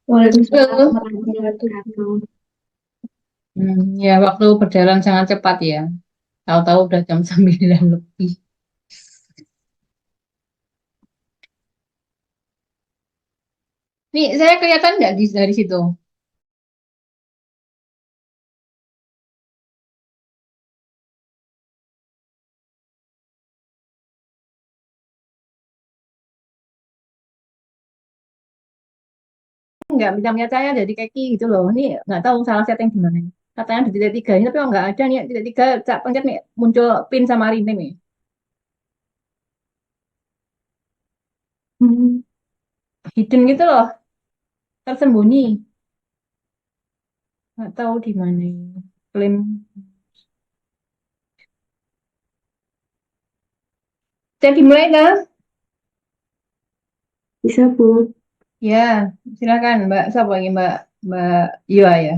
Waalaikumsalam Halo. warahmatullahi wabarakatuh. Ya waktu berjalan sangat cepat ya. Tahu-tahu udah jam 9 lebih. Nih, saya kelihatan nggak dari situ? Nggak bisa melihat saya jadi kaki gitu loh. Ini nggak tahu salah setting gimana. Katanya di titik tiga ini, tapi kok nggak ada nih. Titik tiga, cak pencet nih, muncul pin sama rename nih. Hmm, Hidden gitu loh, tersembunyi. Nggak tahu di mana ini. Klaim. Saya dimulai kan? bisa Bu. Ya, silakan Mbak. Siapa ini Mbak? Mbak Yua ya.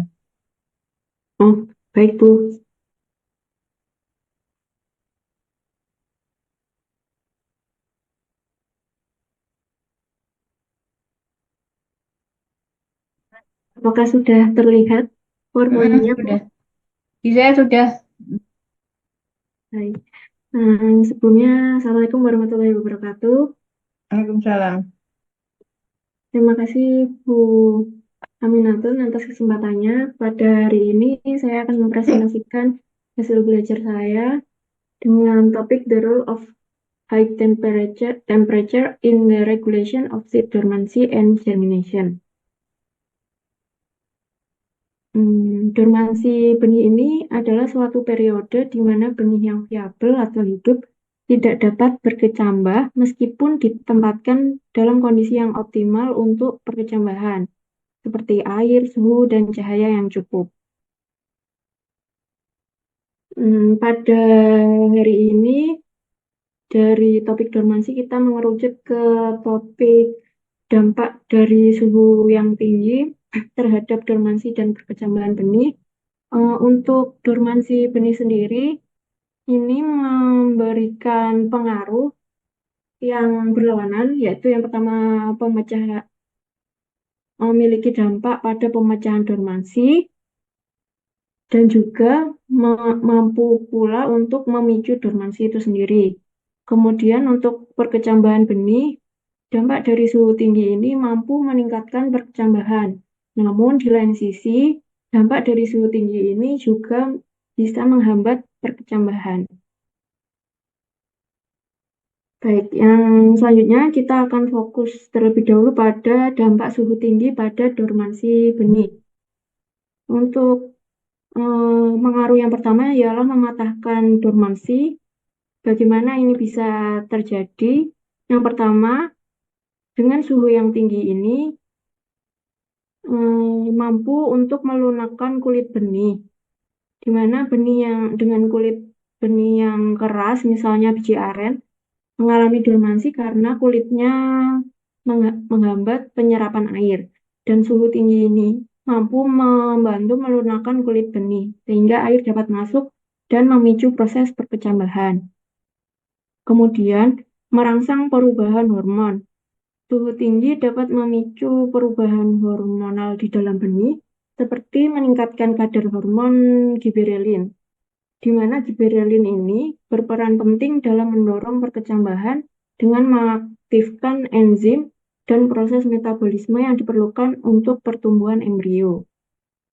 Oh, baik Bu. Apakah sudah terlihat formulirnya Bu? Sudah. Di saya sudah. Baik. Sebelumnya, Assalamualaikum warahmatullahi wabarakatuh. Waalaikumsalam. Terima kasih Bu Aminatun atas kesempatannya. Pada hari ini, saya akan mempresentasikan hasil belajar saya dengan topik The Role of High Temperature in the Regulation of Seed Dormancy and Germination. Dormansi benih ini adalah suatu periode di mana benih yang viabel atau hidup tidak dapat berkecambah meskipun ditempatkan dalam kondisi yang optimal untuk perkecambahan, seperti air, suhu, dan cahaya yang cukup. Pada hari ini, dari topik dormansi kita mengerucut ke topik dampak dari suhu yang tinggi terhadap dormansi dan perkecambahan benih. Untuk dormansi benih sendiri, ini memberikan pengaruh yang berlawanan, yaitu yang pertama memiliki dampak pada pemecahan dormansi dan juga mampu pula untuk memicu dormansi itu sendiri. Kemudian untuk perkecambahan benih, dampak dari suhu tinggi ini mampu meningkatkan perkecambahan. Namun di lain sisi, dampak dari suhu tinggi ini juga bisa menghambat perkecambahan. Baik, yang selanjutnya kita akan fokus terlebih dahulu pada dampak suhu tinggi pada dormansi benih. Untuk pengaruh yang pertama ialah mematahkan dormansi. Bagaimana ini bisa terjadi? Yang pertama, dengan suhu yang tinggi ini mampu untuk melunakkan kulit benih, di mana benih yang dengan kulit benih yang keras, misalnya biji aren, mengalami dormansi karena kulitnya menghambat penyerapan air. Dan suhu tinggi ini mampu membantu melunakkan kulit benih, sehingga air dapat masuk dan memicu proses perkecambahan. Kemudian, merangsang perubahan hormon. Suhu tinggi dapat memicu perubahan hormonal di dalam benih, seperti meningkatkan kadar hormon giberelin, di mana giberelin ini berperan penting dalam mendorong perkecambahan dengan mengaktifkan enzim dan proses metabolisme yang diperlukan untuk pertumbuhan embrio.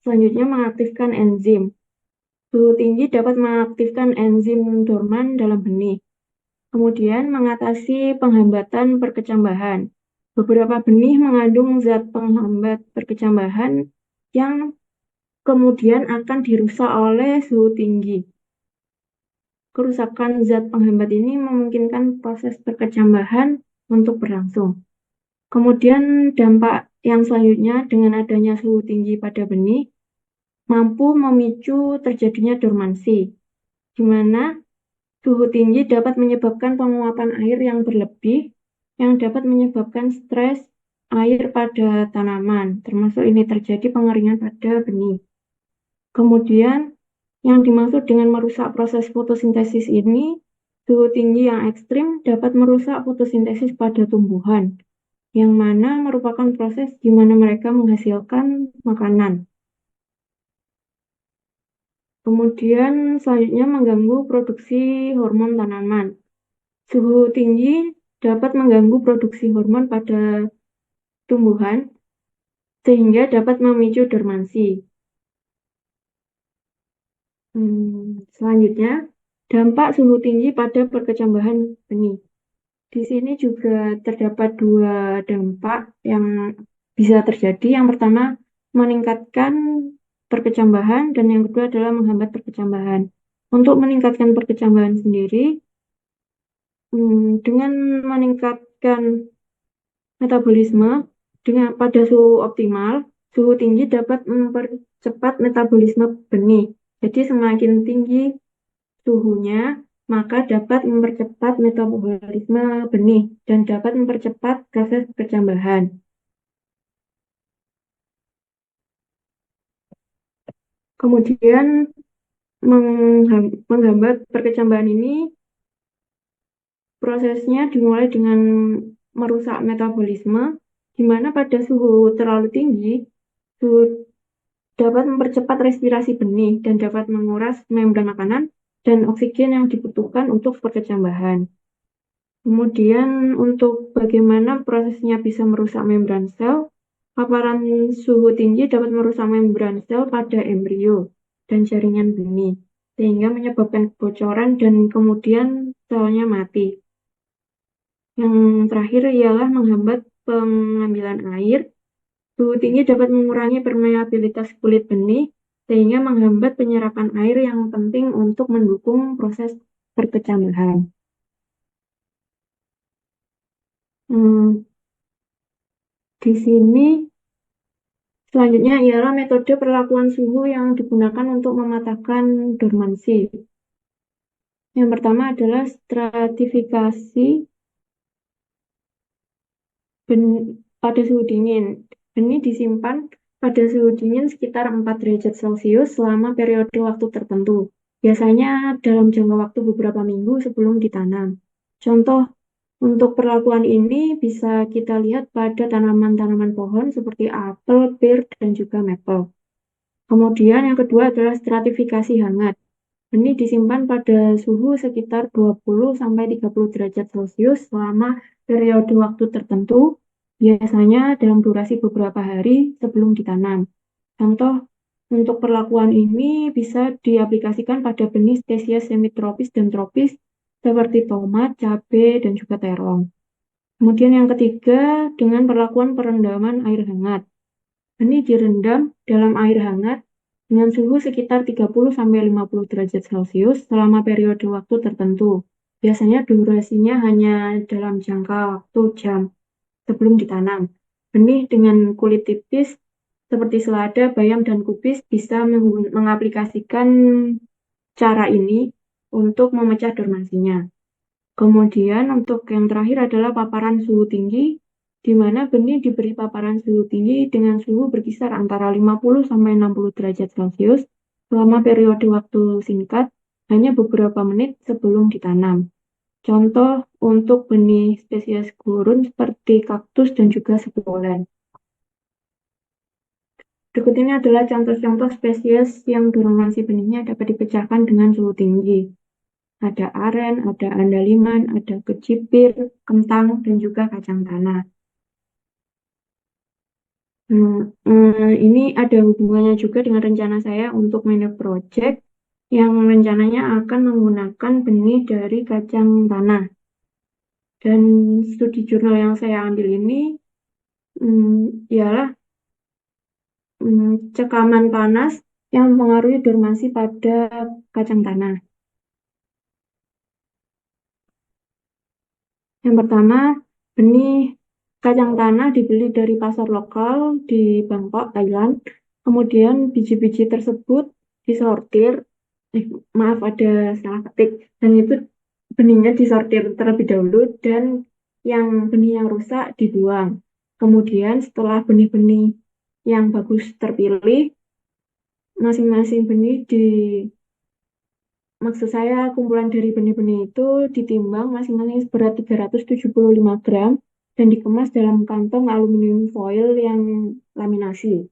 Selanjutnya, mengaktifkan enzim. Suhu tinggi dapat mengaktifkan enzim dorman dalam benih. Kemudian, mengatasi penghambatan perkecambahan. Beberapa benih mengandung zat penghambat perkecambahan yang kemudian akan dirusak oleh suhu tinggi. Kerusakan zat penghambat ini memungkinkan proses perkecambahan untuk berlangsung. Kemudian dampak yang selanjutnya dengan adanya suhu tinggi pada benih mampu memicu terjadinya dormansi, di mana suhu tinggi dapat menyebabkan penguapan air yang berlebih yang dapat menyebabkan stres air pada tanaman, termasuk ini terjadi pengeringan pada benih. Kemudian yang dimaksud dengan merusak proses fotosintesis ini, suhu tinggi yang ekstrim dapat merusak fotosintesis pada tumbuhan, yang mana merupakan proses di mana mereka menghasilkan makanan. Kemudian selanjutnya mengganggu produksi hormon tanaman. Suhu tinggi dapat mengganggu produksi hormon pada tumbuhan sehingga dapat memicu dormansi. Selanjutnya, dampak suhu tinggi pada perkecambahan benih. Di sini juga terdapat dua dampak yang bisa terjadi. Yang pertama, meningkatkan perkecambahan, dan yang kedua adalah menghambat perkecambahan. Untuk meningkatkan perkecambahan sendiri, dengan meningkatkan metabolisme pada suhu optimal, suhu tinggi dapat mempercepat metabolisme benih. Jadi semakin tinggi suhunya, maka dapat mempercepat metabolisme benih dan dapat mempercepat proses percambahan. Kemudian menghambat perkecambahan ini, prosesnya dimulai dengan merusak metabolisme, di mana pada suhu terlalu tinggi, suhu dapat mempercepat respirasi benih dan dapat menguras membran makanan dan oksigen yang dibutuhkan untuk perkecambahan. Kemudian untuk bagaimana prosesnya bisa merusak membran sel, paparan suhu tinggi dapat merusak membran sel pada embrio dan jaringan benih, sehingga menyebabkan kebocoran dan kemudian selnya mati. Yang terakhir ialah menghambat pengambilan air. Suhu tinggi dapat mengurangi permeabilitas kulit benih, sehingga menghambat penyerapan air yang penting untuk mendukung proses perkecambahan. Hmm, di sini selanjutnya ialah metode perlakuan suhu yang digunakan untuk mematahkan dormansi. Yang pertama adalah stratifikasi pada suhu dingin. Benih disimpan pada suhu dingin sekitar 4 derajat Celcius selama periode waktu tertentu. Biasanya dalam jangka waktu beberapa minggu sebelum ditanam. Contoh untuk perlakuan ini bisa kita lihat pada tanaman-tanaman pohon seperti apel, pir, dan juga maple. Kemudian yang kedua adalah stratifikasi hangat. Benih disimpan pada suhu sekitar 20-30 derajat Celcius selama periode waktu tertentu, biasanya dalam durasi beberapa hari sebelum ditanam. Contoh untuk perlakuan ini bisa diaplikasikan pada benih spesies semitropis dan tropis seperti tomat, cabai, dan juga terong. Kemudian yang ketiga dengan perlakuan perendaman air hangat. Benih direndam dalam air hangat dengan suhu sekitar 30-50 derajat Celcius selama periode waktu tertentu. Biasanya durasinya hanya dalam jangka waktu jam sebelum ditanam. Benih dengan kulit tipis seperti selada, bayam, dan kubis bisa mengaplikasikan cara ini untuk memecah dormansinya. Kemudian untuk yang terakhir adalah paparan suhu tinggi, di mana benih diberi paparan suhu tinggi dengan suhu berkisar antara 50-60 derajat Celcius selama periode waktu singkat, hanya beberapa menit sebelum ditanam. Contoh untuk benih spesies gurun seperti kaktus dan juga sepolen. Berikut ini adalah contoh-contoh spesies yang dormansi benihnya dapat dipecahkan dengan suhu tinggi. Ada aren, ada andaliman, ada kecipir, kentang, dan juga kacang tanah. Ini ada hubungannya juga dengan rencana saya untuk mini project yang rencananya akan menggunakan benih dari kacang tanah. Dan studi jurnal yang saya ambil ini ialah cekaman panas yang mempengaruhi dormansi pada kacang tanah. Yang pertama, benih kacang tanah dibeli dari pasar lokal di Bangkok, Thailand. Kemudian biji-biji tersebut disortir, maaf ada salah ketik, dan itu benihnya disortir terlebih dahulu dan yang benih yang rusak dibuang. Kemudian setelah benih-benih yang bagus terpilih, masing-masing benih maksud saya kumpulan dari benih-benih itu ditimbang masing-masing seberat 375 gram dan dikemas dalam kantong aluminium foil yang laminasi.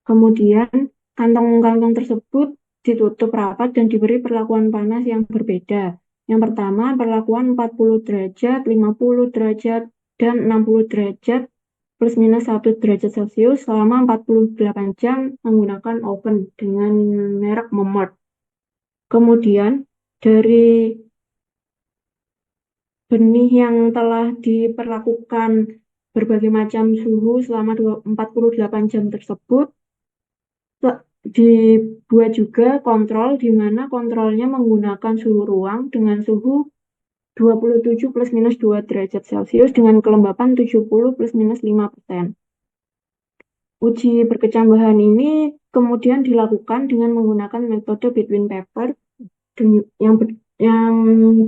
Kemudian kantong-kantong tersebut ditutup rapat dan diberi perlakuan panas yang berbeda. Yang pertama, perlakuan 40 derajat, 50 derajat, dan 60 derajat plus minus 1 derajat Celcius selama 48 jam menggunakan oven dengan merek Momot. Kemudian dari benih yang telah diperlakukan berbagai macam suhu selama 48 jam tersebut, dibuat juga kontrol di mana kontrolnya menggunakan suhu ruang dengan suhu 27 plus minus 2 derajat Celcius dengan kelembapan 70 plus minus 5%. Uji berkecambahan ini kemudian dilakukan dengan menggunakan metode Between Paper yang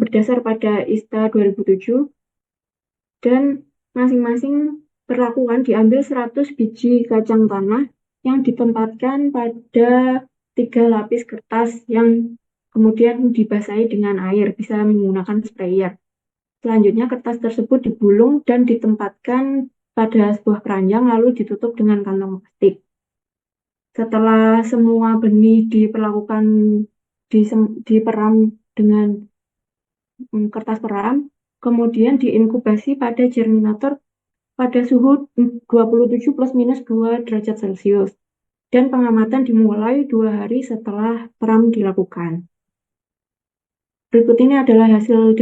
berdasar pada ISTA 2007 dan masing-masing perlakuan diambil 100 biji kacang tanah yang ditempatkan pada 3 lapis kertas yang kemudian dibasahi dengan air, bisa menggunakan sprayer. Selanjutnya kertas tersebut digulung dan ditempatkan pada sebuah keranjang lalu ditutup dengan kantong plastik. Setelah semua benih diperlakukan diperam dengan kertas peram, kemudian diinkubasi pada germinator pada suhu 27 plus minus 2 derajat Celcius. Dan pengamatan dimulai 2 hari setelah peram dilakukan. Berikut ini adalah hasil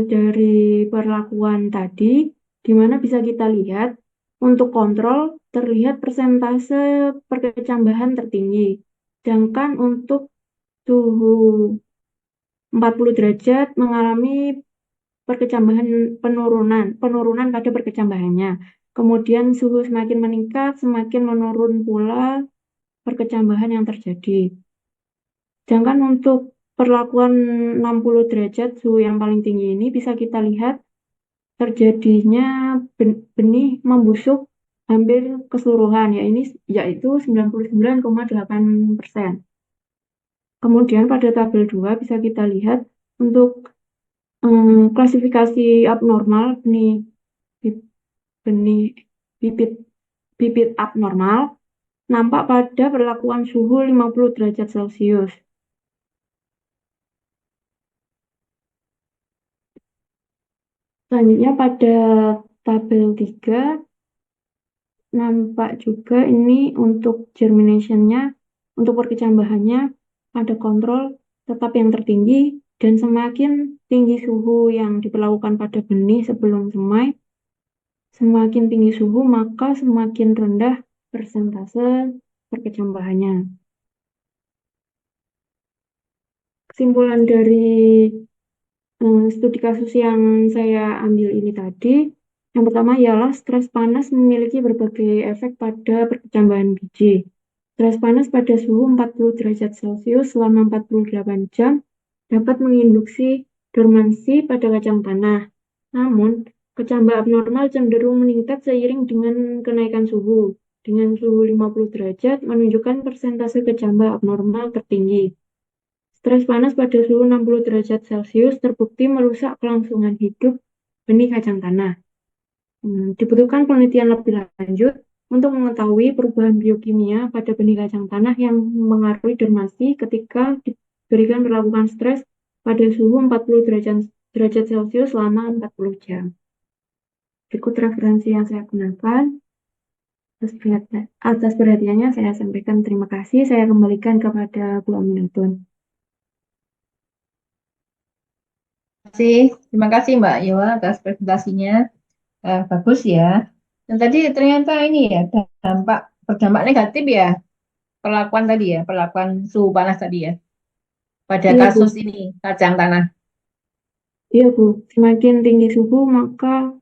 dari perlakuan tadi, di mana bisa kita lihat untuk kontrol terlihat persentase perkecambahan tertinggi. Sedangkan untuk suhu 40 derajat mengalami perkecambahan penurunan pada perkecambahannya. Kemudian suhu semakin meningkat, semakin menurun pula perkecambahan yang terjadi. Sedangkan untuk perlakuan 60 derajat suhu yang paling tinggi ini bisa kita lihat terjadinya benih membusuk hampir keseluruhan, yaitu 99,8%. Kemudian pada tabel 2 bisa kita lihat untuk klasifikasi abnormal benih bibit bibit abnormal nampak pada perlakuan suhu 50 derajat Celcius. Selanjutnya pada tabel 3 nampak juga ini untuk germination-nya, untuk perkecambahannya ada kontrol tetap yang tertinggi dan semakin tinggi suhu yang diperlakukan pada benih sebelum semai, semakin tinggi suhu maka semakin rendah persentase perkecambahannya. Kesimpulan dari studi kasus yang saya ambil ini tadi, yang pertama ialah stres panas memiliki berbagai efek pada perkecambahan biji. Stres panas pada suhu 40 derajat Celcius selama 48 jam dapat menginduksi dormansi pada kacang tanah. Namun, kecambah abnormal cenderung meningkat seiring dengan kenaikan suhu. Dengan suhu 50 derajat menunjukkan persentase kecambah abnormal tertinggi. Stres panas pada suhu 60 derajat Celcius terbukti merusak kelangsungan hidup benih kacang tanah. Dibutuhkan penelitian lebih lanjut untuk mengetahui perubahan biokimia pada benih kacang tanah yang mengaruhi dormansi ketika diberikan perlakuan stres pada suhu 40 derajat Celcius selama 40 jam. Berikut referensi yang saya gunakan. Atas perhatiannya saya sampaikan terima kasih. Saya kembalikan kepada Bu Aminatun. Terima kasih Mbak Yola atas presentasinya. Bagus ya. Dan tadi ternyata ini ya berdampak negatif ya perlakuan tadi ya, perlakuan suhu panas tadi ya pada Iya, Bu. kasus ini kacang tanah. Iya, Bu. Semakin tinggi suhu, maka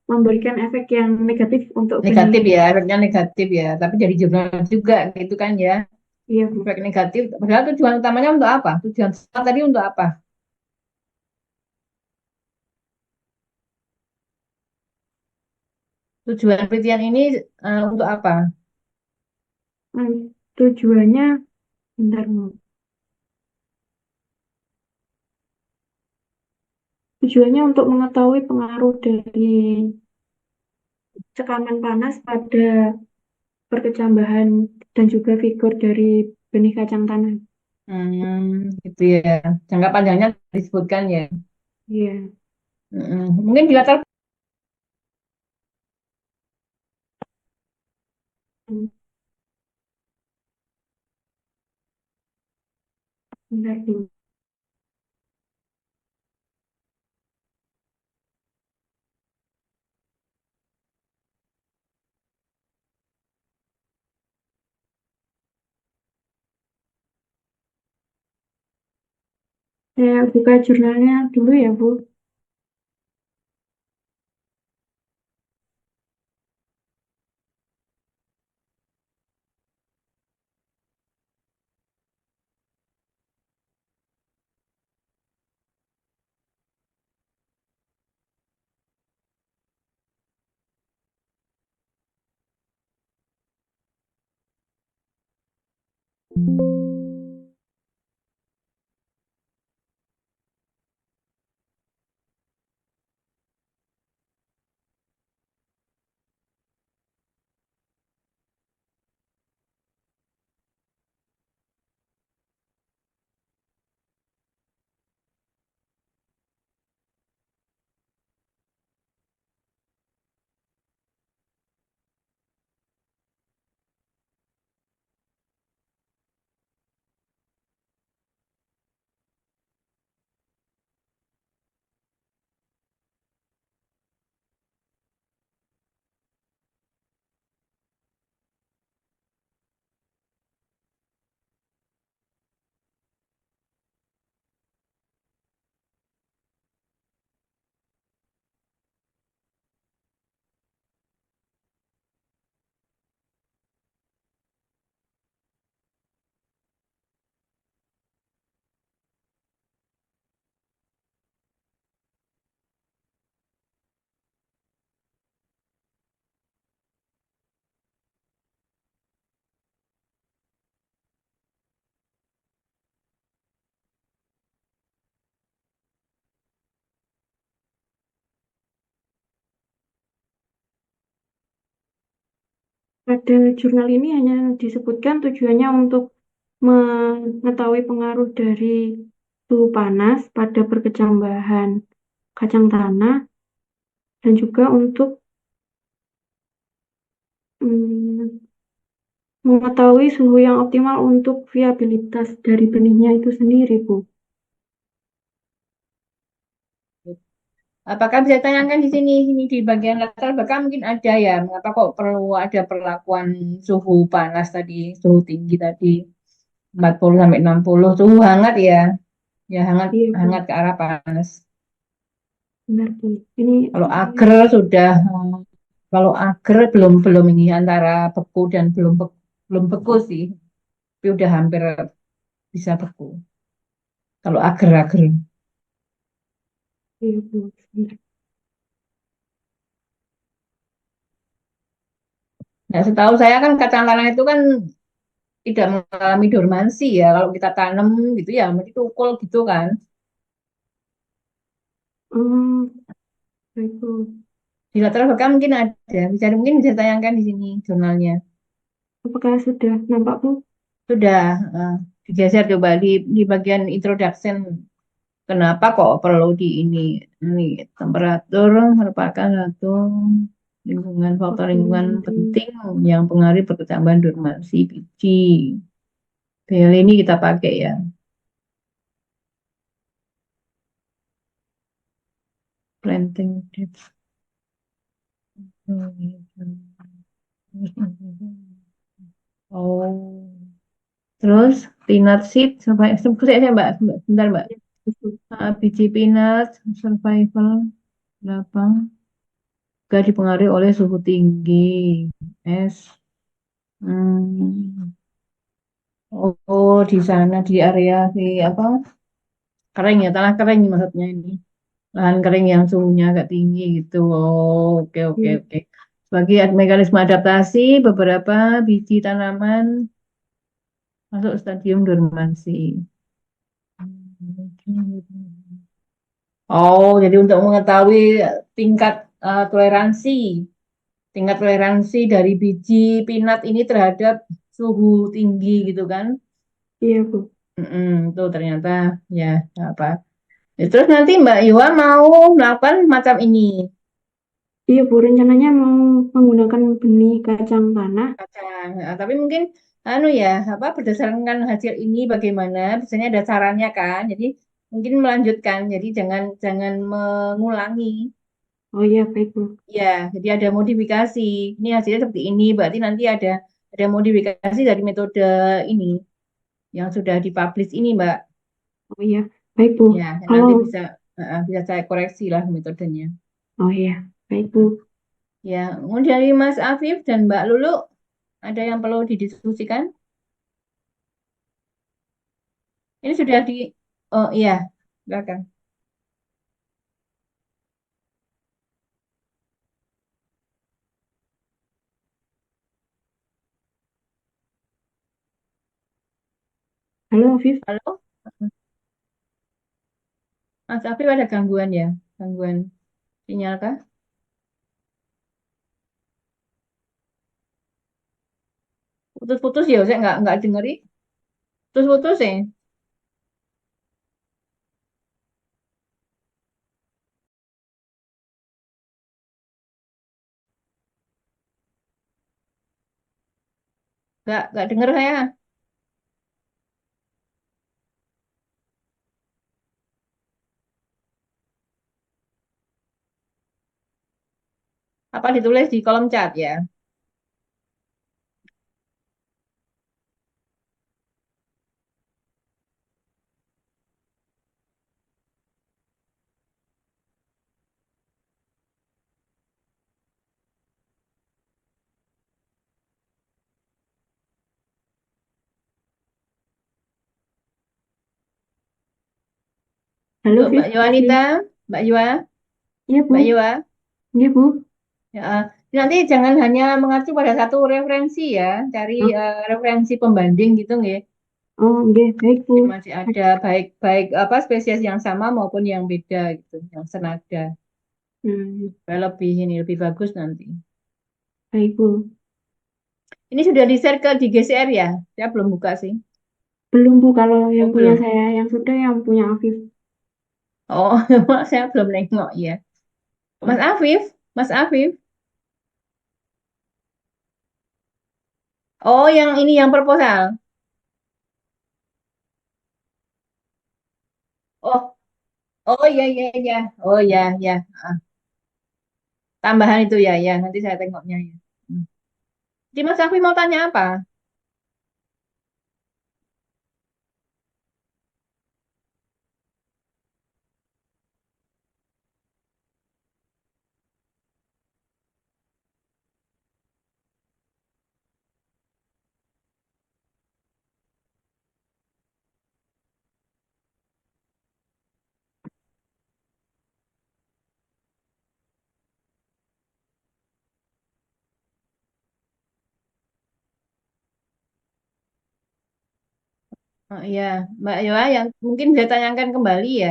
memberikan efek yang negatif untuk benih. Negatif ya, efeknya negatif ya. Tapi dari jurnal juga gitu kan ya, Iya, Bu. efek negatif. Padahal tujuan utamanya untuk apa? Tujuan tadi untuk apa? Tujuan penelitian ini untuk apa? Tujuannya, bentar, Bu. tujuannya untuk mengetahui pengaruh dari tekanan panas pada perkecambahan dan juga figur dari benih kacang tanah. Gitu ya. Jangka panjangnya disebutkan ya. Iya. Mungkin di latar Hmm, Bentar dulu. Saya buka jurnalnya dulu ya, Bu. Pada jurnal ini hanya disebutkan tujuannya untuk mengetahui pengaruh dari suhu panas pada perkecambahan kacang tanah dan juga untuk mm, mengetahui suhu yang optimal untuk viabilitas dari benihnya itu sendiri, Bu. apakah bisa tanyakan di sini, di bagian latar belakang mungkin ada ya, mengapa kok perlu ada perlakuan suhu panas tadi, suhu tinggi tadi, 40 sampai 60, suhu hangat ya, ya hangat, Iya, hangat Bu. ke arah panas. Benar, Bu. Ini Kalau saya agar sudah, kalau agar belum belum ini antara beku dan belum beku sih, tapi udah hampir bisa beku. Kalau agar-agar. iya, Bu. Benar. Nah, setahu saya kan kacang tanah itu kan tidak mengalami dormansi ya. Kalau kita tanam gitu ya, mesti tukul gitu kan. Baik, Bu. Di latar belakang mungkin ada, mungkin bisa tayangkan di sini jurnalnya. Apakah sudah nampak, Bu? Sudah digeser coba di bagian introduction. Kenapa kok perlu di ini temperatur merupakan satu faktor Faktor yang lingkungan penting. penting yang pengaruhi perkembangan dormansi biji. PL ini kita pakai ya. Planting depth. Oh, terus peanut seed saya Mbak, bentar Mbak. Ya, Bu. Biji peanut survival berapa? Juga dipengaruhi oleh suhu tinggi es. Hmm. Oh, di sana di area di apa? Kering ya, tanah kering maksudnya ini. Lahan kering yang suhunya agak tinggi gitu. Oh, oke oke Iya. oke. Sebagai mekanisme adaptasi, beberapa biji tanaman masuk stadium dormansi. Oh, jadi untuk mengetahui tingkat toleransi, tingkat toleransi dari biji pinat ini terhadap suhu tinggi gitu kan? Iya, Bu. Tuh ternyata ya apa. Ya, terus nanti Mbak Iwa mau melakukan macam ini Iya, Bu. Rencananya mau menggunakan benih kacang tanah. kacang. Nah, tapi mungkin anu ya apa berdasarkan hasil ini bagaimana? Biasanya ada sarannya kan. Jadi mungkin melanjutkan. Jadi jangan jangan mengulangi. Oh iya, baik, Bu. Ya, jadi ada modifikasi. Ini hasilnya seperti ini. Berarti nanti ada modifikasi dari metode ini yang sudah dipublish ini, Mbak. Oh iya, baik, Bu. Ya, nanti Kalau, bisa saya koreksi lah metodenya. oh iya, baik, Bu. Ya, kemudian dari Mas Afif dan Mbak Lulu, ada yang perlu didiskusikan? Ini sudah oh iya, silakan. Halo, Afif. Halo, Mas Afif ada gangguan ya? Gangguan sinyal kah? Putus-putus ya, saya nggak dengeri. Putus-putus ya? Nggak denger saya. Apa ditulis di kolom chat ya? Halo, Untuk Afif. Masih? Mbak Yua, Iya, Mbak Bu. Yua, Iya, Bu. ya, nanti jangan hanya mengacu pada satu referensi ya, cari Oh, referensi pembanding gitu nggih. oh, oke, baik, Bu. Jadi masih ada baik apa spesies yang sama maupun yang beda gitu, yang senada. Hmm, Supaya lebih bagus nanti. baik, Bu. Ini sudah di-share ke di GCR ya? Saya belum buka sih. Belum, Bu. Kalau yang Oh, punya belum. saya, yang sudah yang punya Afif. Oh, saya belum nengok ya. Mas Oh, Afif, Mas Afif. Oh, yang ini yang proposal. Oh, oh iya iya iya. Oh iya iya. Ah, tambahan itu ya ya. Nanti saya tengoknya ya. Hmm. Jadi Mas Afif mau tanya apa? Oh iya, Mbak Yoa yang mungkin bisa tanyakan kembali ya.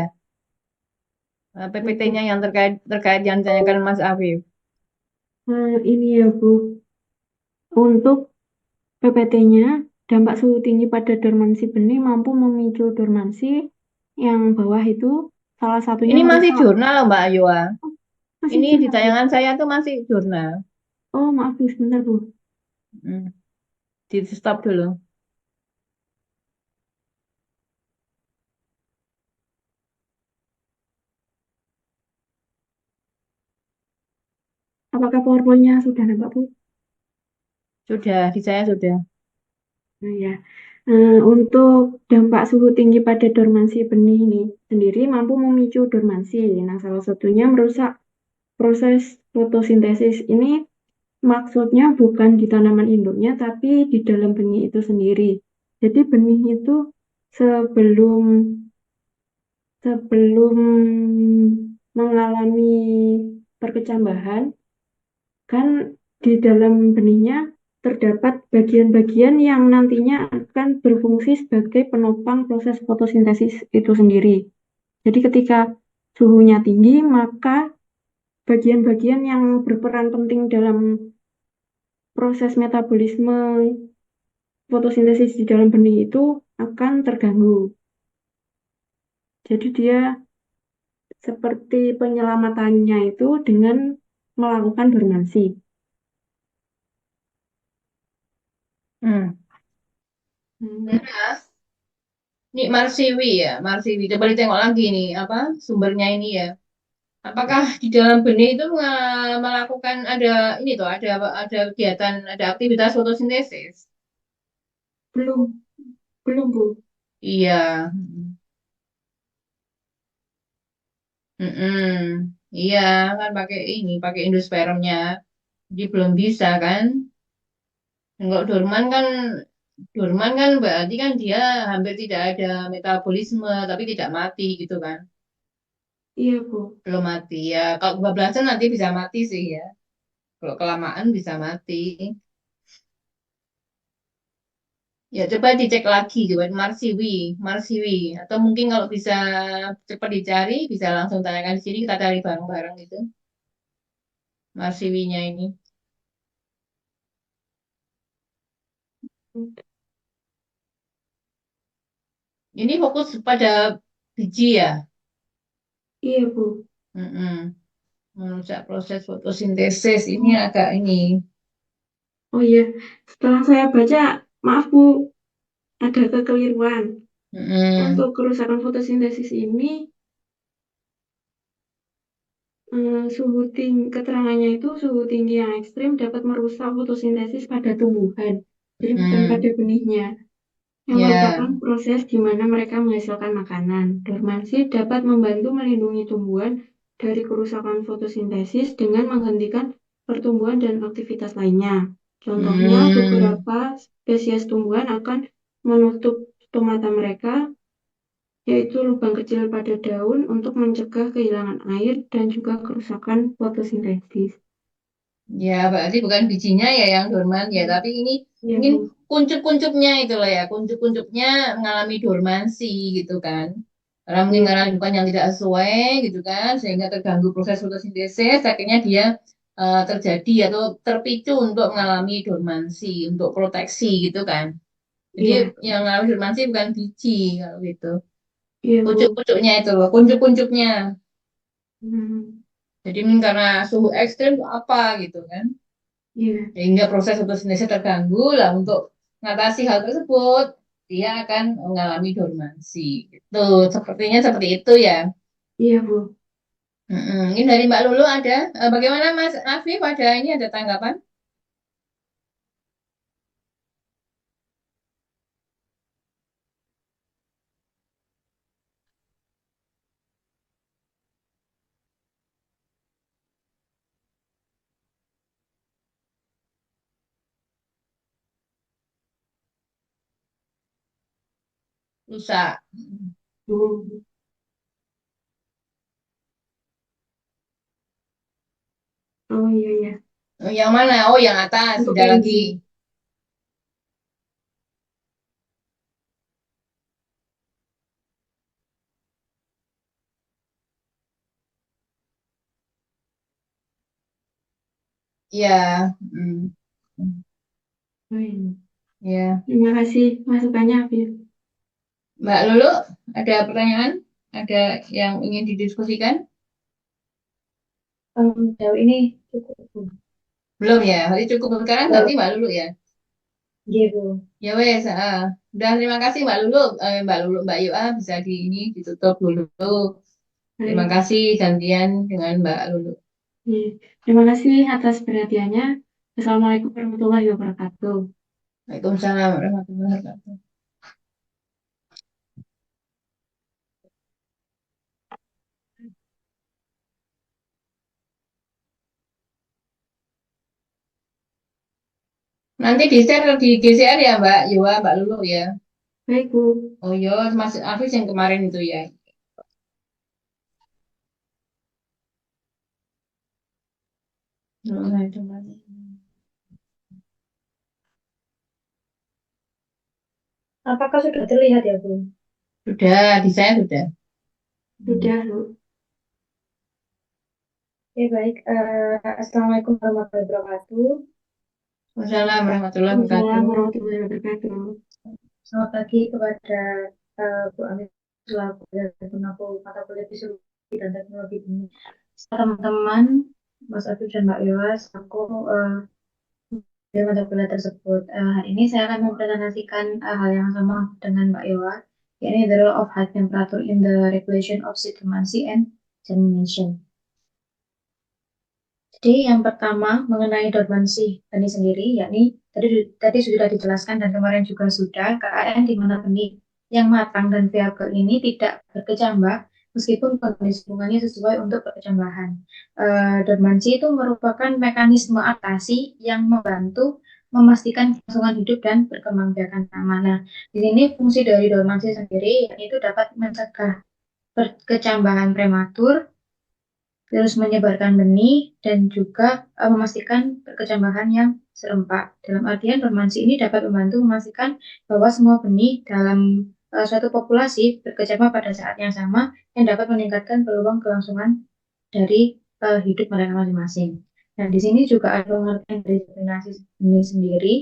baik, PPT-nya Bu. yang terkait terkait yang ditanyakan Mas Afif. Ini ya, Bu. Untuk PPT-nya, dampak suhu tinggi pada dormansi benih mampu memicu dormansi yang bawah itu salah satunya Ini masih merusak. jurnal loh Mbak Yoa. Masih Ini di jurnal, Bu. tayangan saya tuh masih jurnal. Oh, maaf, Bu. Sebentar, Bu. Hmm. Di stop dulu. Apakah PowerPoint-nya sudah nampak, Bu? Sudah, di saya sudah. Nah, ya. Untuk dampak suhu tinggi pada dormansi benih ini sendiri mampu memicu dormansi. Nah, salah satunya merusak proses fotosintesis. Ini maksudnya bukan di tanaman induknya, tapi di dalam benih itu sendiri. Jadi benih itu sebelum sebelum mengalami perkecambahan, kan di dalam benihnya terdapat bagian-bagian yang nantinya akan berfungsi sebagai penopang proses fotosintesis itu sendiri. Jadi ketika suhunya tinggi, maka bagian-bagian yang berperan penting dalam proses metabolisme fotosintesis di dalam benih itu akan terganggu. Jadi dia seperti penyelamatannya itu dengan melakukan dormansi. Hmm. Hmm. Nah, ini Marsiwi ya, Marsiwi. Coba ditengok lagi nih, apa sumbernya ini ya. Apakah di dalam benih itu melakukan ada ini tuh, ada kegiatan, ada aktivitas fotosintesis? Belum, belum Bu. Iya. Mm-mm. Iya, kan pakai ini, pakai endospermnya. Jadi belum bisa kan? Kalau dorman kan berarti kan dia hampir tidak ada metabolisme, tapi tidak mati gitu kan? Iya Bu. Belum mati ya. Kalau kebablasan nanti bisa mati sih ya. Kalau kelamaan bisa mati. Ya coba dicek lagi, coba Marsiwi, Marsiwi. Atau mungkin kalau bisa cepat dicari, bisa langsung tanyakan di sini kita cari bareng-bareng gitu. Marsiwinya ini. Ini fokus pada biji ya. Iya Bu. Mm-mm. Merusak proses fotosintesis ini Oh, agak ini. oh iya, setelah saya baca, maaf Bu, ada kekeliruan. Mm-mm. Untuk kerusakan fotosintesis ini, keterangannya itu suhu tinggi yang ekstrim dapat merusak fotosintesis pada tumbuhan, jadi bukan pada Mm. benihnya, yang Ya, merupakan proses di mana mereka menghasilkan makanan. Dormansi dapat membantu melindungi tumbuhan dari kerusakan fotosintesis dengan menghentikan pertumbuhan dan aktivitas lainnya. Contohnya, mm. beberapa spesies tumbuhan akan menutup stomata mereka, yaitu lubang kecil pada daun untuk mencegah kehilangan air dan juga kerusakan fotosintesis. Ya, berarti bukan bijinya ya yang dorman ya, Hmm. tapi ini Iya, mungkin Bu. kuncup-kuncupnya itu lah ya, kuncup-kuncupnya mengalami dormansi gitu kan. Karena mungkin Iya, karena Bu. lingkungan yang tidak sesuai gitu kan, sehingga terganggu proses fotosintesis, akhirnya dia terjadi atau terpicu untuk mengalami dormansi, untuk proteksi gitu kan. Jadi Iya, yang mengalami dormansi bukan biji kalau gitu. iya, Bu. Pucuk-pucuknya itu loh, kuncup-kuncupnya. Hmm. Jadi mungkin karena suhu ekstrim tuh apa gitu kan. Iya, Sehingga proses fotosintesis terganggu lah untuk mengatasi hal tersebut, dia akan mengalami dormansi. Gitu. Sepertinya seperti itu ya. iya, Bu. Mm-mm. Ini dari Mbak Lulu ada. Bagaimana Mas Afif ada ini ada tanggapan? Rusak. Bu. Oh iya, iya. Yang mana? Oh, yang atas. Untuk Sudah lagi. Kenji. Ya. Mm. Oh, iya. Ya. Terima kasih masukannya, Afif. Mbak Lulu, ada pertanyaan? Ada yang ingin didiskusikan? Jauh ini cukup, Bu. Belum ya? Berarti cukup sekarang Belum. berarti Mbak Lulu ya? Iya, Bu. Ya wes, udah terima kasih Mbak Lulu, Mbak Yua bisa di ini ditutup dulu. Terima Baik. kasih gantian dengan Mbak Lulu. Iya. Terima kasih atas perhatiannya. Assalamualaikum warahmatullahi wabarakatuh. Waalaikumsalam warahmatullahi wabarakatuh. Nanti di share di GCR ya Mbak Yua, Mbak Lulu ya. Baik, Bu. Oh iya, Mas Afis yang kemarin itu ya. Oh, itu, Mas. Apakah sudah terlihat ya, Bu? Sudah, di saya sudah. Sudah, Bu. Oke, baik. Assalamualaikum warahmatullahi wabarakatuh. Wassalamualaikum warahmatullahi Waalaikumsalam wabarakatuh. warahmatullahi wabarakatuh. Selamat pagi kepada Bu Amit selaku dan pengampu mata kuliah Fisiologi dan Teknologi ini. Teman-teman, Mas Afif dan Mbak Iwas, aku dari mata kuliah tersebut. Hari ini saya akan mempresentasikan hal yang sama dengan Mbak Iwa, yakni the role of high temperature in the regulation of dormancy and germination. Jadi yang pertama mengenai dormansi benih sendiri, yakni tadi sudah dijelaskan dan kemarin juga sudah keadaan di mana benih yang matang dan viabel ini tidak berkecambah meskipun kondisi lingkungannya sesuai untuk perkecambahan. Dormansi itu merupakan mekanisme adaptasi yang membantu memastikan kelangsungan hidup dan berkembang biakan tanaman. Nah, di sini fungsi dari dormansi sendiri yaitu dapat mencegah perkecambahan prematur, terus menyebarkan benih dan juga memastikan perkecambahan yang serempak. Dalam artian dormansi ini dapat membantu memastikan bahwa semua benih dalam suatu populasi berkecambah pada saat yang sama yang dapat meningkatkan peluang kelangsungan dari hidup mereka masing-masing. Nah, di sini juga ada pengertian dari germinasi benih sendiri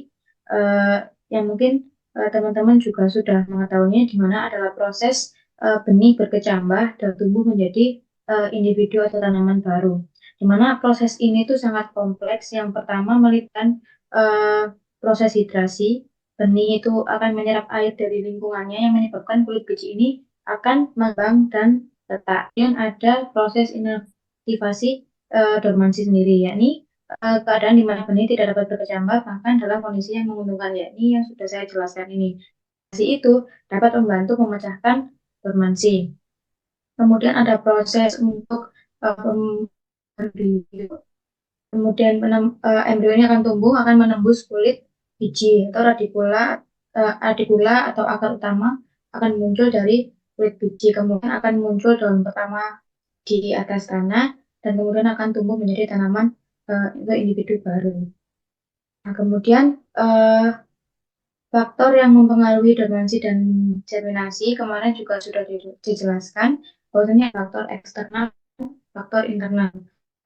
uh, yang mungkin teman-teman juga sudah mengetahuinya, di mana adalah proses benih berkecambah dan tumbuh menjadi individu atau tanaman baru. Di mana proses ini tuh sangat kompleks. Yang pertama melibatkan proses hidrasi. Benih itu akan menyerap air dari lingkungannya yang menyebabkan kulit biji ini akan mengembang dan retak. Kemudian ada proses inertivasi dormansi sendiri, yakni keadaan di mana benih tidak dapat berkecambah bahkan dalam kondisi yang menguntungkan, yakni yang sudah saya jelaskan ini. Dormansi itu dapat membantu memecahkan dormansi. Kemudian ada proses untuk embrio. Kemudian embrio ini akan tumbuh, akan menembus kulit biji atau radikula atau akar utama akan muncul dari kulit biji. Kemudian akan muncul daun pertama di atas tanah dan kemudian akan tumbuh menjadi tanaman itu individu baru. Nah, kemudian faktor yang mempengaruhi dormansi dan germinasi kemarin juga sudah dijelaskan, bahwasanya faktor eksternal, faktor internal.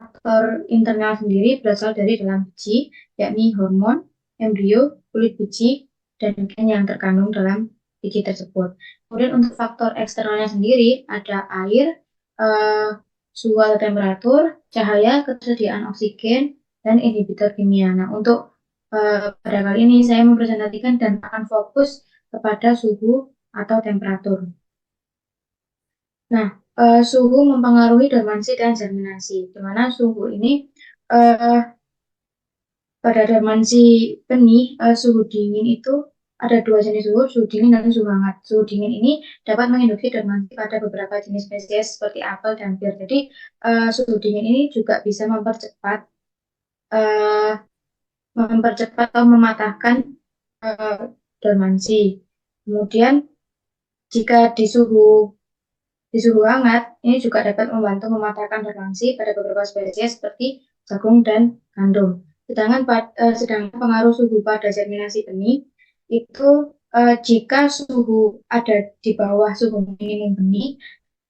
Faktor internal sendiri berasal dari dalam biji, yakni hormon, embrio, kulit biji, dan gen yang terkandung dalam biji tersebut. Kemudian untuk faktor eksternalnya sendiri ada air, eh, suhu atau temperatur, cahaya, ketersediaan oksigen, dan inhibitor kimia. Nah, untuk pada kali ini saya mempresentasikan dan akan fokus kepada suhu atau temperatur. Nah, suhu mempengaruhi dormansi dan germinasi, di mana suhu ini eh, pada dormansi benih, suhu dingin itu ada dua jenis suhu, suhu dingin dan suhu hangat. Suhu dingin ini dapat menginduksi dormansi pada beberapa jenis spesies seperti apel dan pir. Jadi, suhu dingin ini juga bisa eh, mempercepat atau mematahkan eh, dormansi. Kemudian, jika di suhu hangat, ini juga dapat membantu mematahkan dormansi pada beberapa spesies seperti jagung dan gandum. Sedangkan pengaruh suhu pada germinasi benih itu jika suhu ada di bawah suhu minimum benih,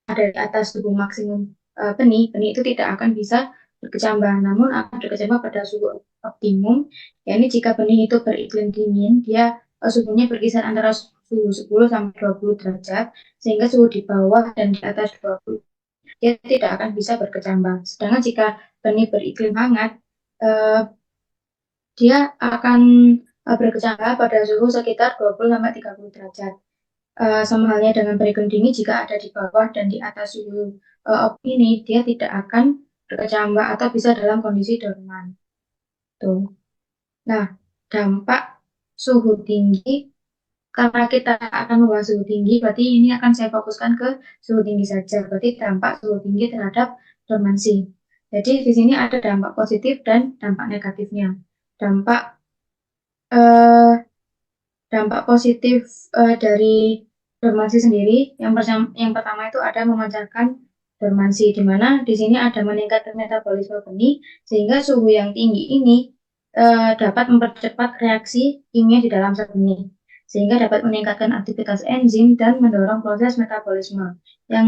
ada di atas suhu maksimum benih itu tidak akan bisa berkecambah, namun akan berkecambah pada suhu optimum. Yakni jika benih itu beriklim dingin, dia suhunya berkisar antara suhu 10 sampai 20 derajat, sehingga suhu di bawah dan di atas 20 dia tidak akan bisa berkecambah. Sedangkan jika benih beriklim hangat, eh, dia akan berkecambah pada suhu sekitar 20 sampai 30 derajat. Sama halnya dengan beriklim dingin, jika ada di bawah dan di atas suhu ini, dia tidak akan berkecambah atau bisa dalam kondisi dorman. Tuh. Nah, dampak suhu tinggi, karena kita akan membahas suhu tinggi, berarti ini akan saya fokuskan ke suhu tinggi saja. Berarti dampak suhu tinggi terhadap dormansi. Jadi di sini ada dampak positif dan dampak negatifnya. Dampak eh, dampak positif dari dormansi sendiri, yang pertama itu ada memancarkan dormansi, di mana di sini ada meningkatkan metabolisme benih, sehingga suhu yang tinggi ini dapat mempercepat reaksi kimia di dalam sel benih, sehingga dapat meningkatkan aktivitas enzim dan mendorong proses metabolisme yang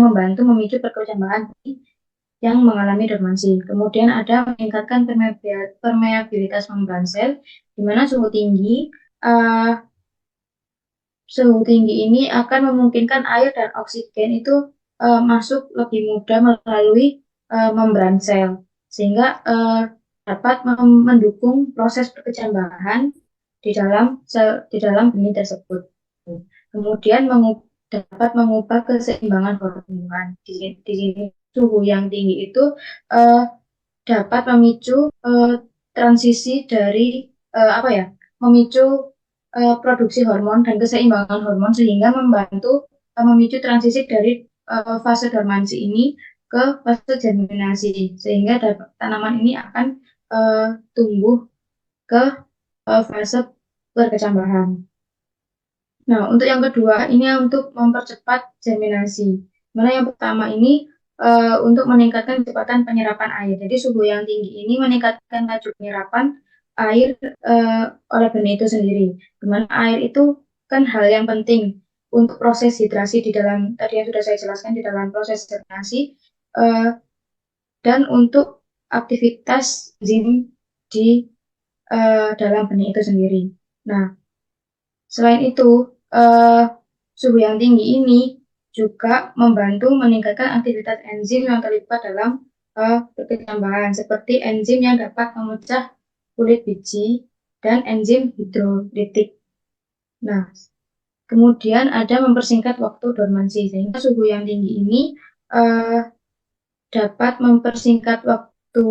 membantu memicu perkecambahan benih yang mengalami dormansi. Kemudian ada meningkatkan permeabilitas membran sel, di mana suhu tinggi ini akan memungkinkan air dan oksigen itu masuk lebih mudah melalui membran sel, sehingga dapat mendukung proses perkecambahan di dalam benih tersebut. Kemudian dapat mengubah keseimbangan hormon. Di sini suhu yang tinggi itu uh, dapat memicu transisi dari apa ya, memicu produksi hormon dan keseimbangan hormon, sehingga membantu memicu transisi dari fase dormansi ini ke fase germinasi, sehingga tanaman ini akan tumbuh ke fase berkecambahan. Nah, untuk yang kedua ini untuk mempercepat germinasi. Mana yang pertama ini untuk meningkatkan kecepatan penyerapan air. Jadi suhu yang tinggi ini meningkatkan laju penyerapan air oleh benih itu sendiri. Dimana air itu kan hal yang penting untuk proses hidrasi di dalam, tadi yang sudah saya jelaskan, di dalam proses germinasi dan untuk aktivitas enzim di dalam benih itu sendiri. Nah, selain itu, suhu yang tinggi ini juga membantu meningkatkan aktivitas enzim yang terlibat dalam perkecambahan, seperti enzim yang dapat memecah kulit biji dan enzim hidrolitik. Nah, kemudian ada mempersingkat waktu dormansi, sehingga suhu yang tinggi ini dapat mempersingkat waktu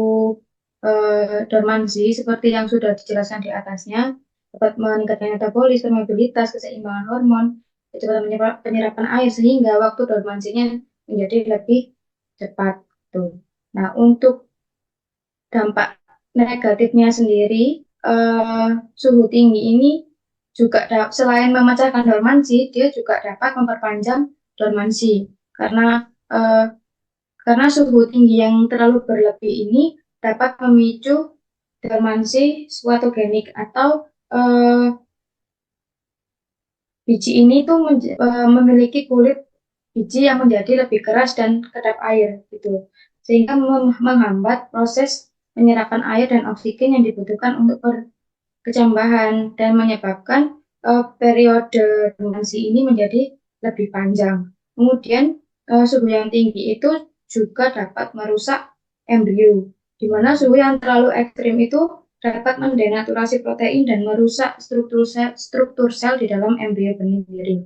dormansi seperti yang sudah dijelaskan di atasnya, dapat meningkatkan metabolis, permeabilitas, keseimbangan hormon, kecepatan penyerapan air, sehingga waktu dormansinya menjadi lebih cepat. Tuh. Nah, untuk dampak negatifnya sendiri, suhu tinggi ini juga selain memecahkan dormansi, dia juga dapat memperpanjang dormansi karena suhu tinggi yang terlalu berlebih ini dapat memicu dormansi suatogenik atau biji ini tuh memiliki kulit biji yang menjadi lebih keras dan kedap air gitu, sehingga menghambat proses penyerapan air dan oksigen yang dibutuhkan untuk perkecambahan dan menyebabkan periode dormansi ini menjadi lebih panjang. Kemudian suhu yang tinggi itu juga dapat merusak embrio, di mana suhu yang terlalu ekstrim itu dapat mendenaturasi protein dan merusak struktur sel di dalam embrio benih sendiri.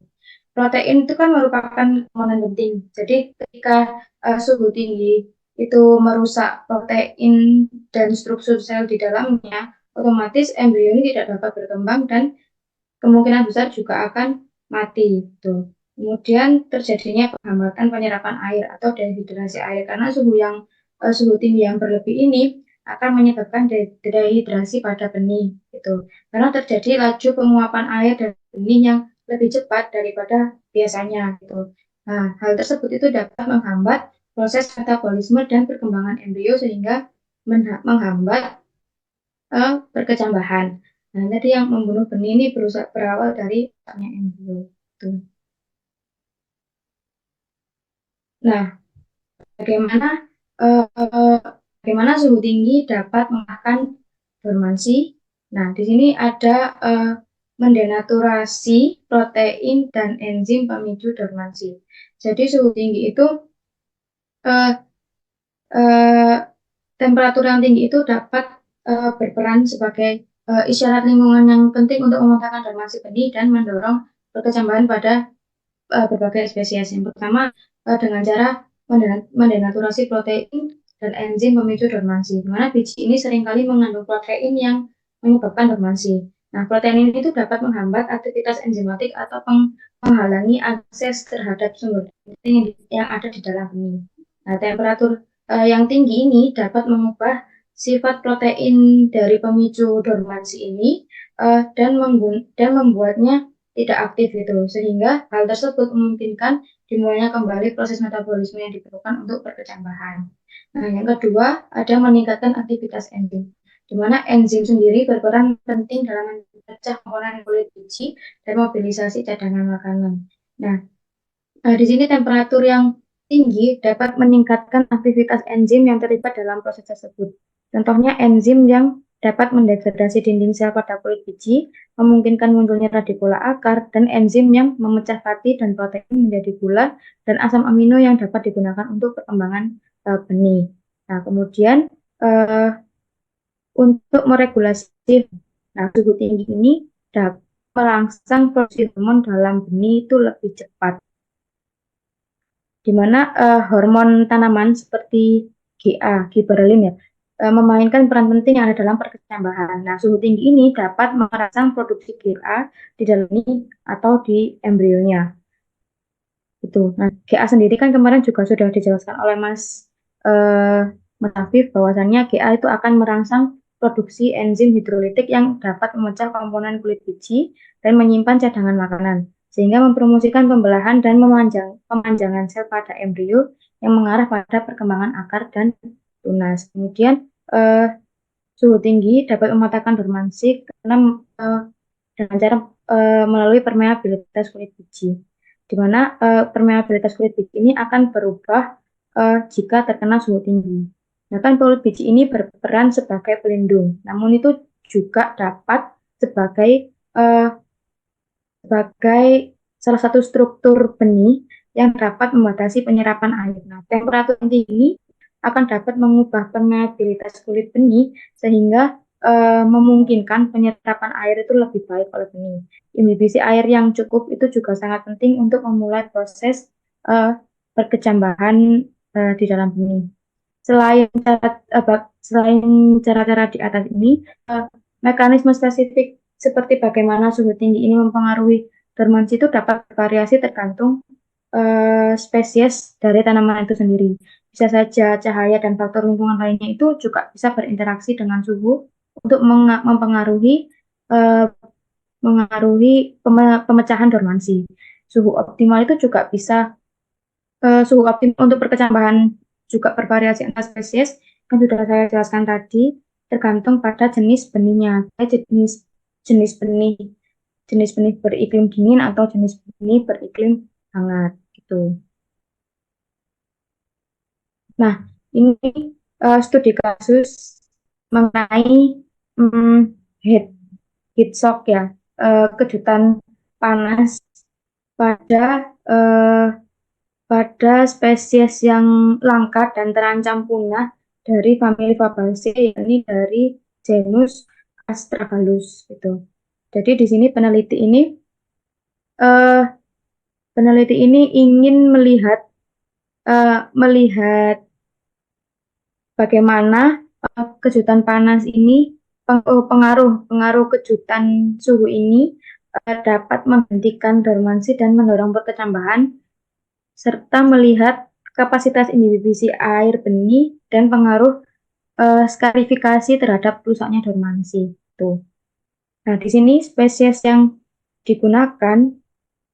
Protein itu kan merupakan komponen penting. Jadi ketika suhu tinggi itu merusak protein dan struktur sel di dalamnya, otomatis embrio ini tidak dapat berkembang dan kemungkinan besar juga akan mati. Gitu. Kemudian terjadinya penghambatan penyerapan air atau dehidrasi air, karena suhu tinggi yang berlebih ini akan menyebabkan dehidrasi pada benih gitu. Karena terjadi laju penguapan air dari benih yang lebih cepat daripada biasanya gitu. Nah, hal tersebut itu dapat menghambat proses metabolisme dan perkembangan embrio, sehingga menghambat perkecambahan. Nah, tadi yang membunuh benih ini berawal dari embrio. Gitu. Nah, bagaimana suhu tinggi dapat mengalahkan dormansi? Nah, di sini ada mendenaturasi protein dan enzim pemicu dormansi. Jadi suhu tinggi itu uh, uh, temperatur yang tinggi itu dapat berperan sebagai isyarat lingkungan yang penting untuk mematahkan dormansi benih dan mendorong perkecambahan pada berbagai spesies. Yang pertama dengan cara mendenaturasi protein dan enzim pemicu dormansi, di mana biji ini seringkali mengandung protein yang menyebabkan dormansi. Nah, protein ini itu dapat menghambat aktivitas enzimatik atau menghalangi akses terhadap sumber protein yang ada di dalam benih. Nah, temperatur yang tinggi ini dapat mengubah sifat protein dari pemicu dormansi ini dan membuatnya tidak aktif gitu, sehingga hal tersebut memungkinkan dimulainya kembali proses metabolisme yang diperlukan untuk perkecambahan. Nah, yang kedua ada meningkatkan aktivitas enzim, di mana enzim sendiri berperan penting dalam memecah komponen kulit biji dan mobilisasi cadangan makanan. Nah, di sini temperatur yang tinggi dapat meningkatkan aktivitas enzim yang terlibat dalam proses tersebut. Contohnya enzim yang dapat mendegradasi dinding sel pada kulit biji, memungkinkan munculnya radikula akar, dan enzim yang memecah fatty dan protein menjadi gula dan asam amino yang dapat digunakan untuk perkembangan benih. Nah, kemudian untuk meregulasi, nah suhu tinggi ini dapat merangsang produksi hormon dalam benih itu lebih cepat, di mana hormon tanaman seperti giberellin ya, memainkan peran penting yang ada dalam perkecambahan. Nah, suhu tinggi ini dapat merangsang produksi GA di dalam benih atau di embrionya. Itu. Nah, GA sendiri kan kemarin juga sudah dijelaskan oleh Mas Afif bahwasannya GA itu akan merangsang produksi enzim hidrolitik yang dapat memecah komponen kulit biji dan menyimpan cadangan makanan, sehingga mempromosikan pembelahan dan pemanjangan sel pada embrio yang mengarah pada perkembangan akar dan tunas. Kemudian suhu tinggi dapat mematahkan dormansi karena dengan cara melalui permeabilitas kulit biji, di mana permeabilitas kulit biji ini akan berubah jika terkena suhu tinggi. Nah, kan kulit biji ini berperan sebagai pelindung, namun itu juga dapat sebagai salah satu struktur benih yang dapat membatasi penyerapan air. Nah, temperatur tinggi ini akan dapat mengubah permeabilitas kulit benih sehingga memungkinkan penyerapan air itu lebih baik oleh benih. Imbibisi air yang cukup itu juga sangat penting untuk memulai proses perkecambahan di dalam benih. Selain cara-cara di atas ini, mekanisme spesifik seperti bagaimana suhu tinggi ini mempengaruhi dormansi itu dapat bervariasi tergantung spesies dari tanaman itu sendiri. Bisa saja cahaya dan faktor lingkungan lainnya itu juga bisa berinteraksi dengan suhu untuk mempengaruhi pemecahan dormansi. Suhu optimal itu juga bisa suhu optimal untuk perkecambahan juga bervariasi antar spesies yang sudah saya jelaskan tadi, tergantung pada jenis benihnya, jenis benih beriklim dingin atau jenis benih beriklim hangat gitu. Nah, ini studi kasus mengenai heat shock ya, kejutan panas pada spesies yang langka dan terancam punah dari famili Fabaceae, yakni dari genus Astragalus gitu. Jadi di sini peneliti ini ingin melihat bagaimana kejutan panas ini, pengaruh kejutan suhu ini dapat menghentikan dormansi dan mendorong perkecambahan, serta melihat kapasitas imbibisi air benih dan pengaruh skarifikasi terhadap rusaknya dormansi. Tuh. Nah, di sini spesies yang digunakan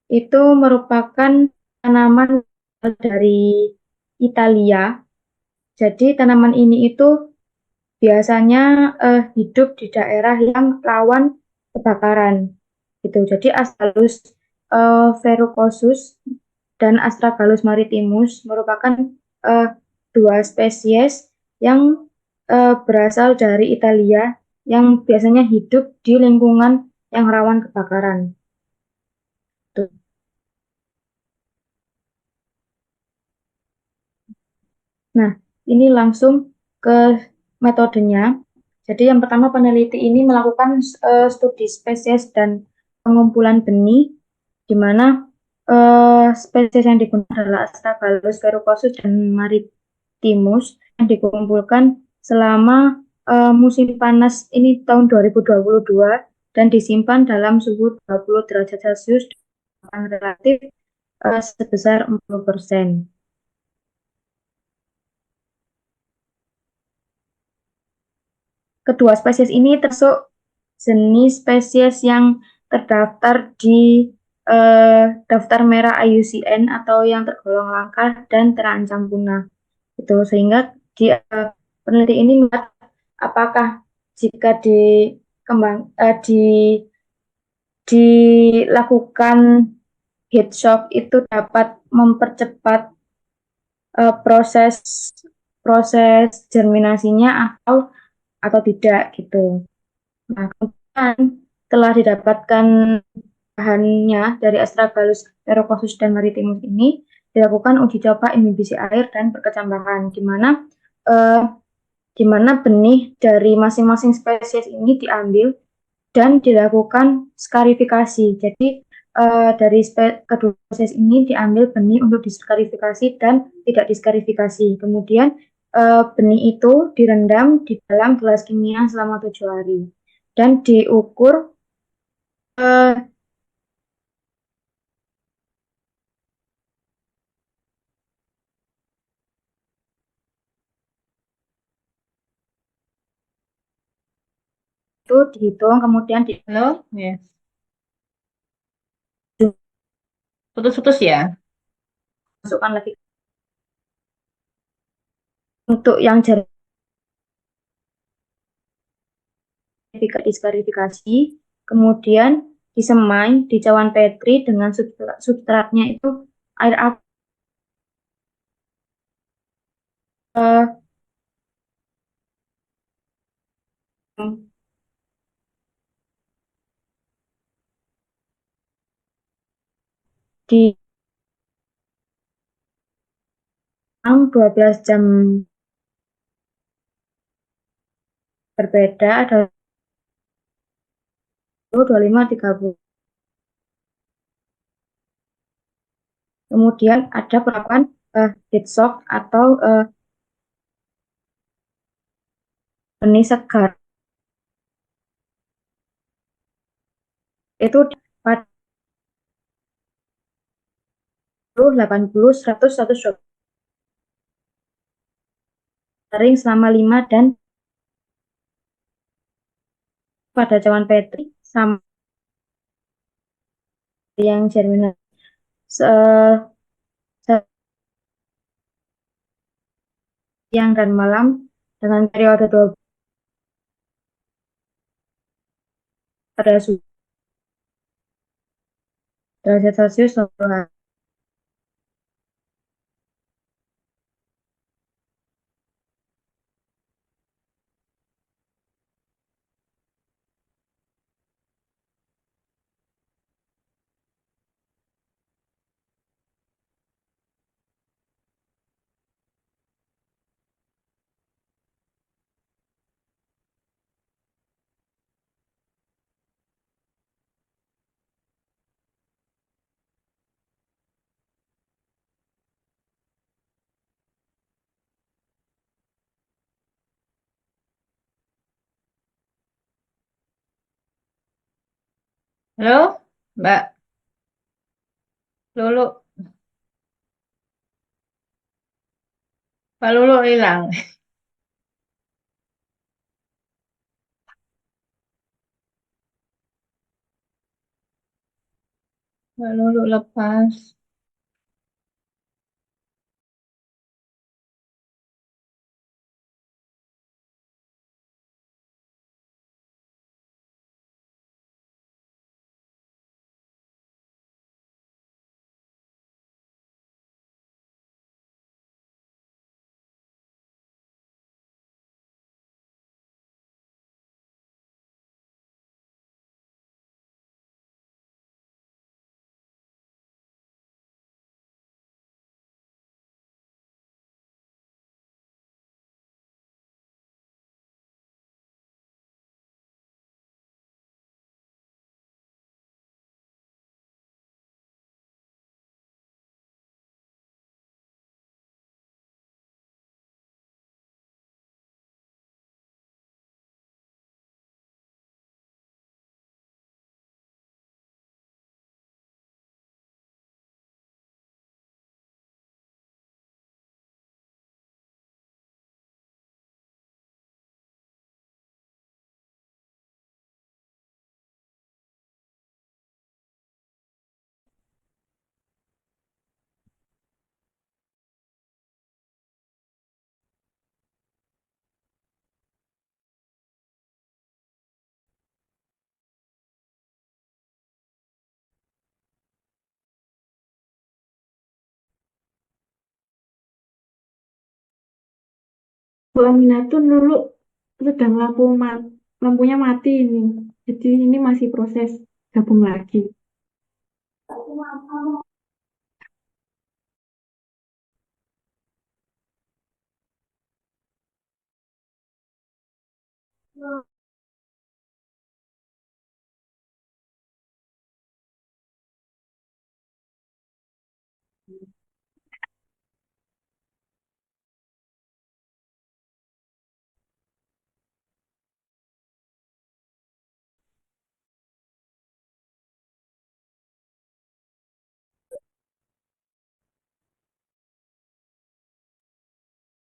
itu merupakan tanaman dari Italia. Jadi tanaman ini itu biasanya hidup di daerah yang rawan kebakaran. Gitu. Jadi Astragalus verrucosus dan Astragalus maritimus merupakan dua spesies yang berasal dari Italia yang biasanya hidup di lingkungan yang rawan kebakaran. Tuh. Nah, ini langsung ke metodenya. Jadi yang pertama peneliti ini melakukan studi spesies dan pengumpulan benih, di mana spesies yang digunakan adalah Astragalus verrucosus dan maritimus yang dikumpulkan selama musim panas ini tahun 2022 dan disimpan dalam suhu 20 derajat Celcius dengan relatif sebesar 40%. Kedua spesies ini termasuk jenis spesies yang terdaftar di daftar merah IUCN atau yang tergolong langka dan terancam punah. Gitu. Sehingga peneliti ini melihat apakah jika dilakukan heat shock itu dapat mempercepat proses proses germinasinya atau tidak gitu. Nah, kemudian telah didapatkan bahannya dari Astragalus verococcus dan maritimus ini, dilakukan uji coba inhibisi air dan perkecambahan, eh, di mana benih dari masing-masing spesies ini diambil dan dilakukan skarifikasi. Jadi dari kedua spesies ini diambil benih untuk diskarifikasi dan tidak diskarifikasi. Kemudian benih itu direndam di dalam gelas kimia selama 7 hari dan diukur eh, itu dihitung kemudian Halo? Ya. Putus-putus ya? dimasukkan lagi untuk yang jaringan diskarifikasi, kemudian disemai di cawan Petri dengan substratnya itu air di 12 jam berbeda, ada 25, 30. Kemudian ada perlakuan heat shock atau benih segar. Itu pada 80, 100, 120 garing selama 5 dan pada cawan Petri sama yang germinal siang dan malam dengan periode 12 pada suhu derajat Celcius 20 hari. Halo? Mbak Lulu? Mbak Lulu hilang. Mbak Lulu lepas. Bu Aminatun dulu sedang lampunya mati ini. Jadi ini masih proses gabung lagi.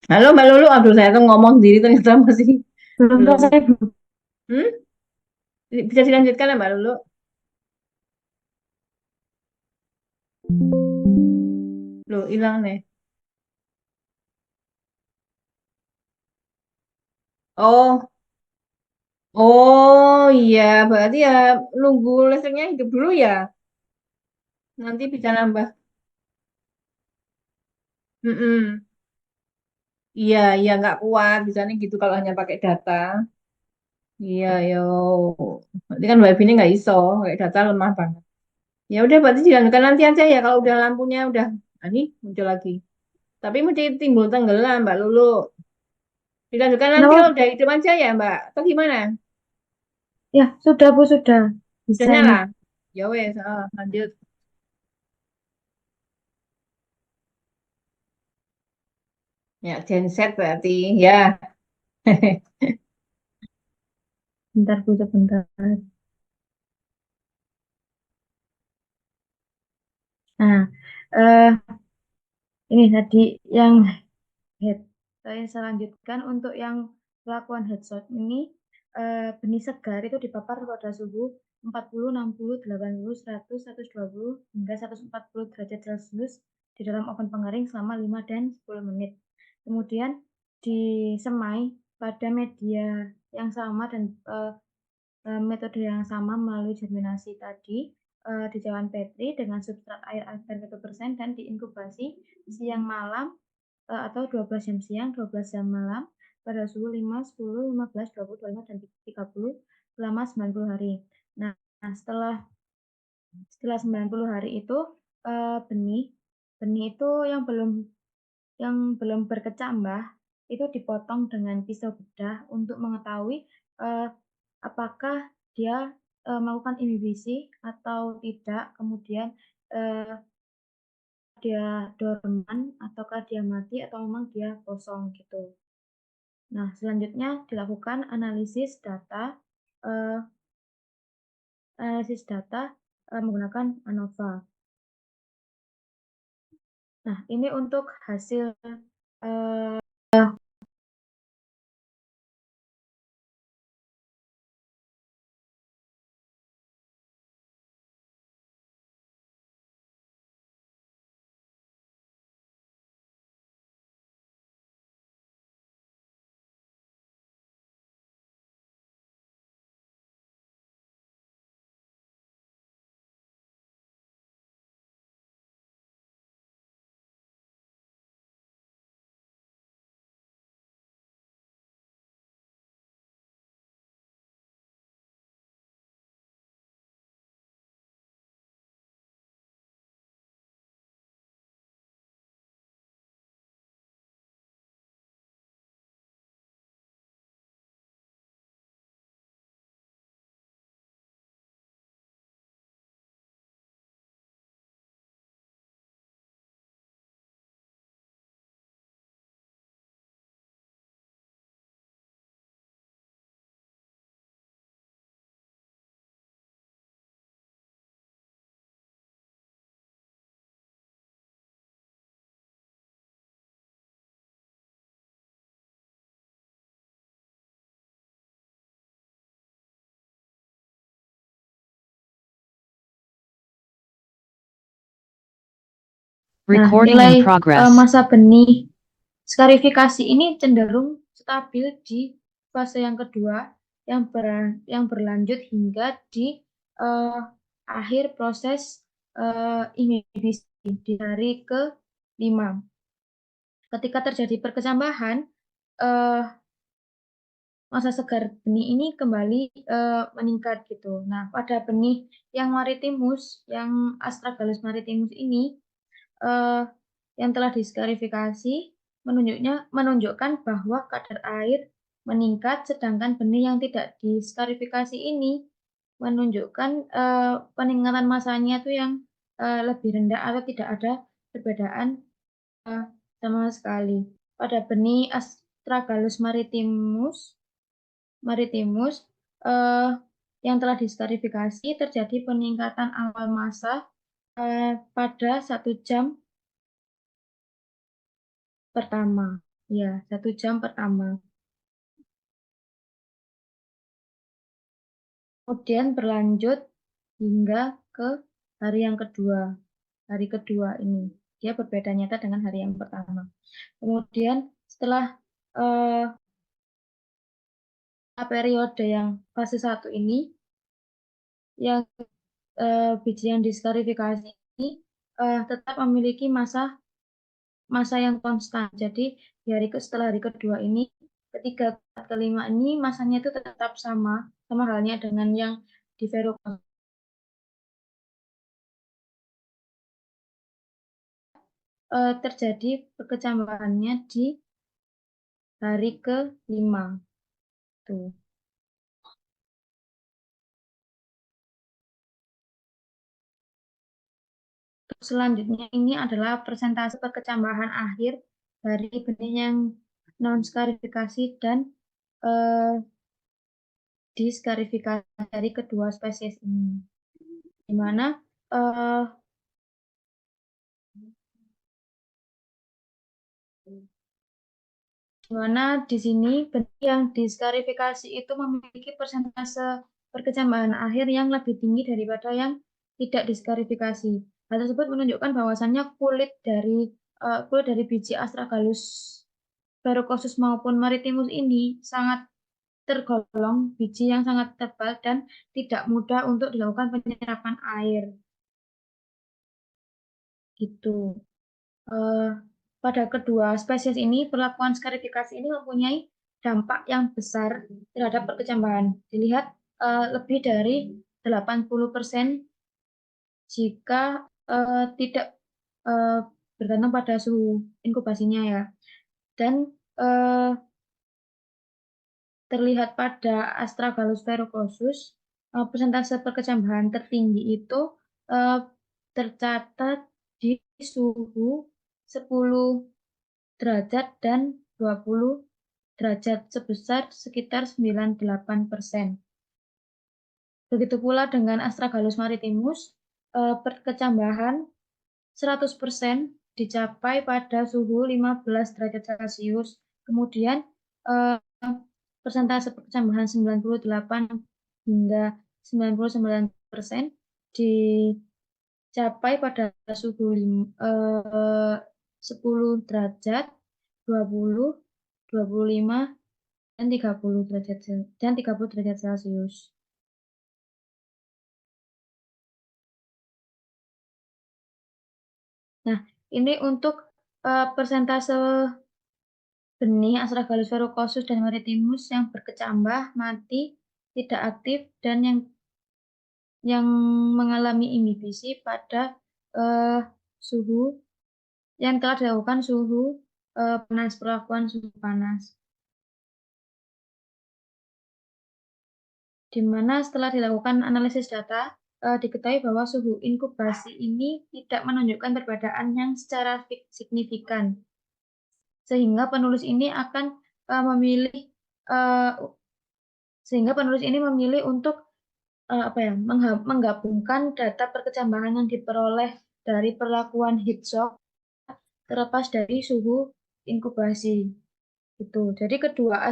Halo Mbak Lulu, aduh saya tuh ngomong sendiri ternyata masih Belum belum. selesai, Bu. Hmm? Bisa dilanjutkan ya Mbak Lulu? Loh, hilang nih. Oh, oh iya, berarti ya nunggu listriknya hidup dulu ya. Nanti bisa nambah. Mm-mm. Iya, iya nggak kuat. Bisanya gitu kalau hanya pakai data. Iya, yo. Nanti kan wifi ini nggak iso, kayak data lemah banget. Ya udah, berarti dilanjutkan nanti aja ya kalau udah lampunya udah, ini muncul lagi. Tapi mesti timbul tenggelam, Mbak Lulu. Dilanjutkan nanti kalau Kenapa? udah hidup aja ya, Mbak. Atau gimana? Ya, sudah, Bu, sudah. Udah Bisa ini. nyala? Ya wes, lanjut. Ya, genset berarti. Ya. Bentar, Bu, sebentar. Nah, ini tadi yang head. Saya lanjutkan untuk yang pelakuan headshot ini, benih segar itu dibakar pada suhu 40, 60, 80, 100, 120 hingga 140 derajat Celcius di dalam oven pengering selama 5 dan 10 menit. Kemudian disemai pada media yang sama dan metode yang sama melalui germinasi tadi di cawan Petri dengan substrat air agar 1% dan diinkubasi siang malam atau 12 jam siang, 12 jam malam pada suhu 5, 10, 15, 20, 25, dan 30 selama 90 hari. Nah, setelah 90 hari itu benih benih itu yang belum berkecambah itu dipotong dengan pisau bedah untuk mengetahui apakah dia melakukan inhibisi atau tidak, kemudian dia dorman ataukah dia mati atau memang dia kosong gitu. Nah, selanjutnya dilakukan eh, analisis data menggunakan ANOVA. Nah, ini untuk hasil eh, Recording nilai in progress. massa benih skarifikasi ini cenderung stabil di fase yang kedua yang berlanjut hingga di akhir proses inhibisi di hari ke-5. Ketika terjadi perkecambahan, eh, masa segar benih ini kembali meningkat gitu. Nah, pada benih yang maritimus, yang Astragalus maritimus ini eh, yang telah diskarifikasi menunjukkan bahwa kadar air meningkat, sedangkan benih yang tidak diskarifikasi ini menunjukkan peningkatan masanya itu yang lebih rendah atau tidak ada perbedaan eh, sama sekali. Pada benih Astragalus maritimus eh, yang telah diskarifikasi terjadi peningkatan awal massa pada 1 jam pertama. Ya, 1 jam pertama. Kemudian berlanjut hingga ke hari yang kedua. Hari kedua ini. Dia berbeda nyata dengan hari yang pertama. Kemudian setelah eh, periode yang fase 1 ini, yang biji yang diskarifikasi ini tetap memiliki masa yang konstan. Jadi setelah hari kedua ini, ketiga, kelima ini masanya itu tetap sama halnya dengan yang di Verrucosum. Terjadi perkecambahannya di hari kelima. Tuh. Selanjutnya ini adalah persentase perkecambahan akhir dari benih yang non-skarifikasi dan eh, diskarifikasi dari kedua spesies ini. Di mana eh, di sini benih yang diskarifikasi itu memiliki persentase perkecambahan akhir yang lebih tinggi daripada yang tidak diskarifikasi. Hal tersebut menunjukkan bahwasannya kulit dari biji Astragalus Verrucosus maupun Maritimus ini sangat tergolong biji yang sangat tebal dan tidak mudah untuk dilakukan penyerapan air. Gitu. Eh, pada kedua spesies ini, perlakuan skarifikasi ini mempunyai dampak yang besar terhadap perkecambahan. Dilihat lebih dari 80% jika tidak eh, bergantung pada suhu inkubasinya ya. Dan eh, terlihat pada Astragalus verrucosus, persentase perkecambahan tertinggi itu eh, tercatat di suhu 10 derajat dan 20 derajat sebesar sekitar 98%. Begitu pula dengan Astragalus maritimus, perkecambahan 100% dicapai pada suhu 15 derajat Celcius. Kemudian eh, persentase perkecambahan 98 hingga 99% dicapai pada suhu 10 derajat, 20, 25, dan 30 derajat Celcius. Nah, ini untuk persentase benih Astragalus verrucosus dan maritimus yang berkecambah, mati, tidak aktif, dan yang mengalami inhibisi pada suhu yang telah dilakukan suhu panas, perlakuan suhu panas. Di mana setelah dilakukan analisis data, diketahui bahwa suhu inkubasi ini tidak menunjukkan perbedaan yang secara signifikan. Sehingga penulis ini akan memilih untuk menggabungkan data perkecambahan yang diperoleh dari perlakuan heat shock terlepas dari suhu inkubasi. Itu. Jadi kedua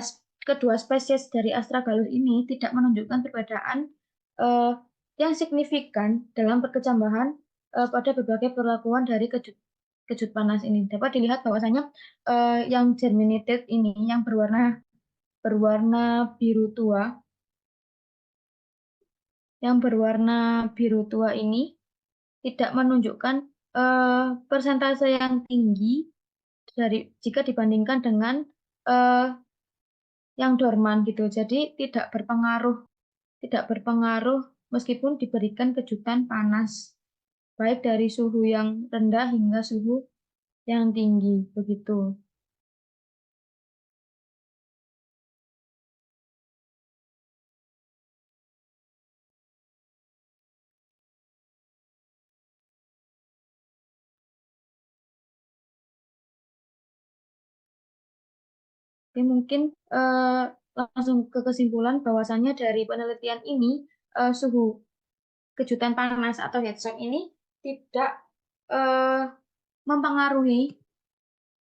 spesies dari Astragalus ini tidak menunjukkan perbedaan uh, yang signifikan dalam perkecambahan pada berbagai perlakuan dari kejut panas ini. Dapat dilihat bahwasanya yang germinated ini, yang berwarna biru tua, ini tidak menunjukkan persentase yang tinggi jika dibandingkan dengan eh, yang dorman gitu. Jadi tidak berpengaruh meskipun diberikan kejutan panas, baik dari suhu yang rendah hingga suhu yang tinggi begitu. Oke, mungkin eh, langsung ke kesimpulan bahwasannya dari penelitian ini suhu kejutan panas atau heat shock ini tidak eh, mempengaruhi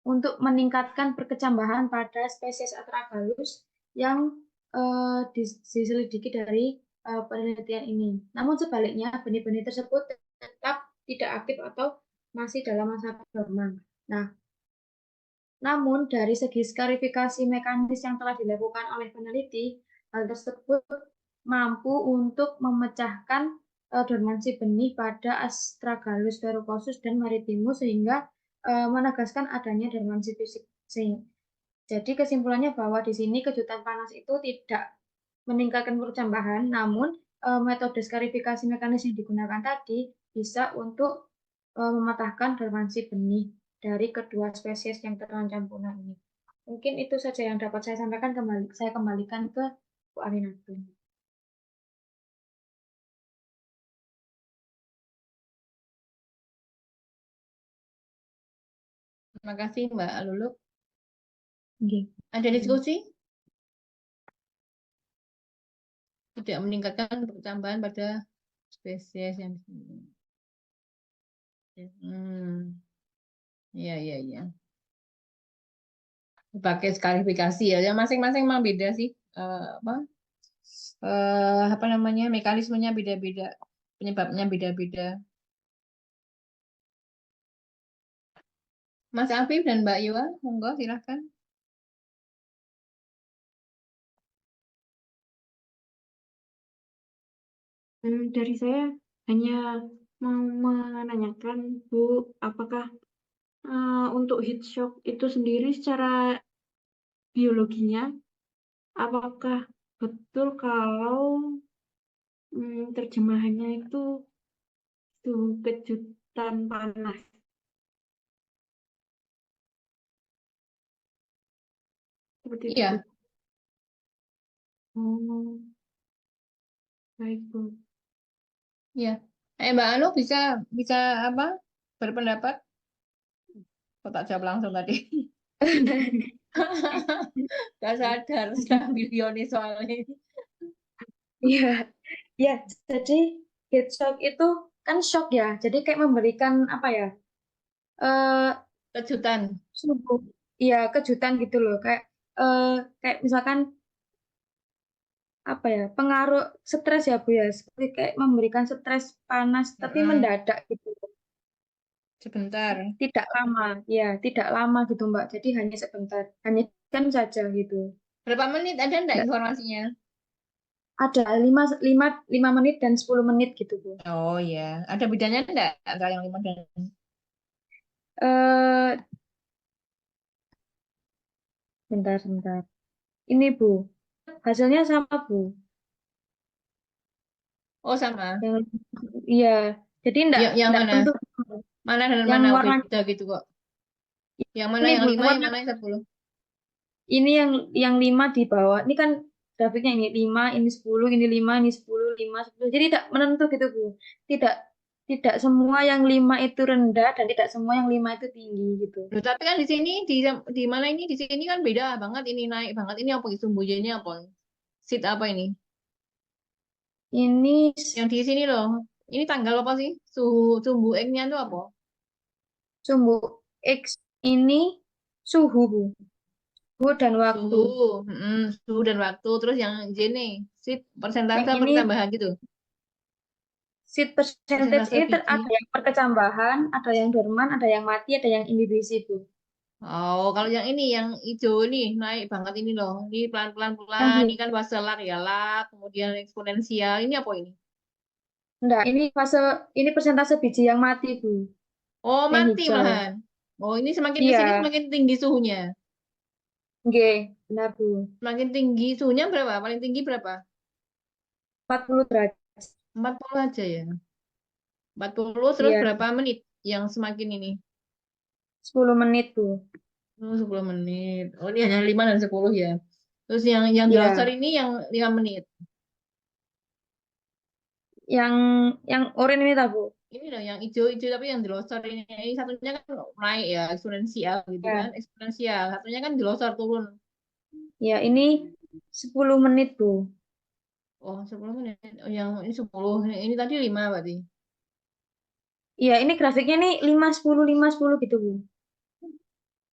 untuk meningkatkan perkecambahan pada spesies Atragalus yang diselidiki dari penelitian ini. Namun sebaliknya, benih-benih tersebut tetap tidak aktif atau masih dalam masa dorman. Nah, namun dari segi skarifikasi mekanis yang telah dilakukan oleh peneliti, hal tersebut mampu untuk memecahkan dormansi benih pada Astragalus verrucosus dan maritimus sehingga menegaskan adanya dormansi fisik. Jadi kesimpulannya bahwa di sini kejutan panas itu tidak meningkatkan percambahan, namun metode skarifikasi mekanis yang digunakan tadi bisa untuk mematahkan dormansi benih dari kedua spesies yang terancam punah ini. Mungkin itu saja yang dapat saya sampaikan. Saya kembalikan ke Bu Arinatun. Terima kasih Mbak Lulu. Oke. Ada diskusi? Tidak meningkatkan pertambahan pada spesies yang di sini. Iya, iya, iya. Pakai skalifikasi ya. Yang masing-masing memang beda sih. Apa namanya? Mekanismenya beda-beda. Penyebabnya beda-beda. Mas Afif dan Mbak Iwa, monggo silahkan. Dari saya hanya mau menanyakan, Bu, apakah untuk heat shock itu sendiri secara biologinya, apakah betul kalau terjemahannya itu suhu kejutan panas seperti itu, Bu? Iya, Oh, baik, Bu. iya. Mbak Anu bisa bisa apa? Berpendapat? Kok tak jawab langsung tadi? Gak sadar sambil Yoni soalnya. Iya, ya. Jadi heat shock itu kan shock ya. Jadi kayak memberikan apa ya? eh Kejutan. suhu, iya kejutan gitu loh. Eh, kayak misalkan apa ya? Pengaruh stres ya Bu ya. Seperti kayak memberikan stres panas tapi Mm-mm. mendadak gitu. Sebentar. Tidak lama, ya tidak lama gitu Mbak. Jadi hanya sebentar, hanya kan saja gitu. Berapa menit ada enggak Nggak, informasinya? ada 5 menit dan 10 menit gitu Bu. Oh ya, ada bedanya enggak antara yang 5 dan Eh, bentar, bentar. Ini Bu, hasilnya sama Bu. Oh sama. Yang iya, jadi Yang enggak mana? tentu. Mana dan Yang mana warna beda gitu kok. Yang mana ini yang Bu, 5, yang warna mana yang 10? ini yang 5 di bawah. Ini kan grafiknya ini 5, ini 10, ini 5, ini 10, 5, 10. Jadi tidak menentu gitu Bu. Tidak tidak semua yang 5 itu rendah dan tidak semua yang 5 itu tinggi gitu. Loh, tapi kan di sini di mana ini di sini kan beda banget, ini naik banget. Ini apa sumbunya apa? Seat apa ini? Ini Yang di sini loh. Ini tanggal apa sih? Sumbu X-nya itu apa? sumbu X ini suhu Bu. Suhu dan waktu. Suhu, suhu dan waktu. Terus yang J nih, seat Yang persentase ini pertambahan gitu. seed percentage Persentase ini biji. ada yang perkecambahan, ada yang dorman, ada yang mati, ada yang inhibisi Bu. Oh, kalau yang ini, yang hijau ini naik banget ini loh. Ini pelan-pelan Yang pelan. di Ini kan fase lag ya lag, kemudian eksponensial. Ini apa ini? enggak, ini persentase biji yang mati Bu, Oh, yang mati hijau. malahan. Oh, ini semakin ke sini Iya, semakin tinggi suhunya. Nggih, benar Bu. Semakin tinggi suhunya berapa? Paling tinggi berapa? 40 derajat. 40 aja ya. 40 terus Iya, berapa menit yang semakin ini? 10 menit Bu. 10 menit. Oh, ini hanya 5 dan 10 ya. Terus yang di Iya, lobster ini yang 5 menit. yang oranye ini tak Bu? Ini loh yang hijau-hijau tapi yang di lobster ini satunya kan naik ya, eksponensial gitu kan. Ya, Eksponensial. Satunya kan di lobster turun. ya ini 10 menit Bu. Oh, 10 menit. Oh, yang ini 10. Ini tadi 5 berarti. Iya, ini grafiknya nih 5 10 gitu Bu.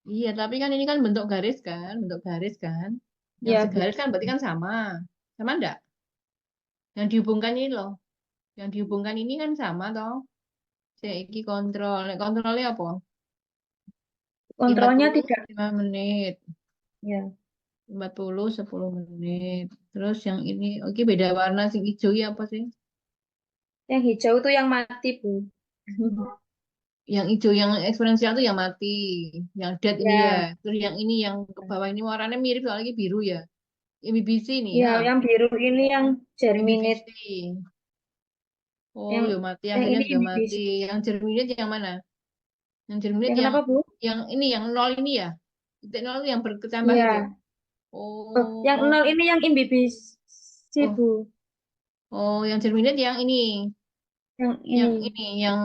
Iya, tapi kan ini kan bentuk garis kan, bentuk garis kan. Yang Iya Bu. segaris kan berarti kan sama. Sama enggak? Yang dihubungkan ini loh. Yang dihubungkan ini kan sama toh. Iki kontrol. Nek kontrolnya apa? Iki Kontrolnya 40 tidak. 5 menit. Ya, 40 10 menit. Terus yang ini, oke beda warna sing hijau ya apa sih? yang hijau itu yang mati Bu. Yang hijau yang eksponensial tuh yang mati. Yang dead ini ya. Ya, Terus yang ini yang ke bawah ini warnanya mirip soalnya biru ya. Ini BBC nih, ya ha. yang biru ini yang germinate, BBC. Oh, yang ya mati. yang Akhirnya ini juga mati. BBC. Yang germinate yang mana? Yang germinate Yang kenapa Bu? yang ini yang nol ini ya. Titik nol itu yang berkecambah itu. Iya. Oh, yang Oh, nol ini yang imbibisi oh, Bu. oh, yang germinate yang ini. Yang Yang ini. ini, yang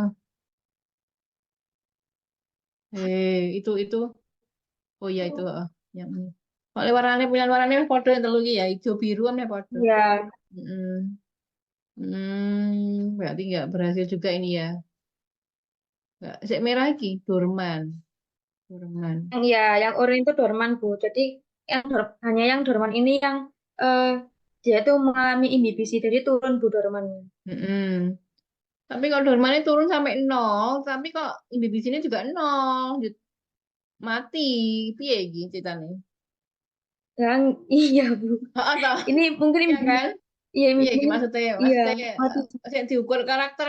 itu oh ya itu yang ini. Soalnya warnanya podo yang telu iki ya, hijau biru kan ya podo. Ya, Mm-mm. Berarti nggak berhasil juga ini ya. Nggak, sek merah iki, dorman, dorman. yang oranye itu dorman Bu. Jadi hanya yang dorman ini yang eh, dia itu mengalami imbibisi, jadi turun Bu dormannya. Mm-mm. Tapi kalau dormannya turun sampai nol, tapi kok di sini juga nol, mati, piye iki ceritanya? Yang iya Bu. Oh, toh. Ini mungkin Iya imbibisi. kan? Iya Iya, imbibisi. iki maksudnya, Iya, maksudnya mati. sing diukur karakter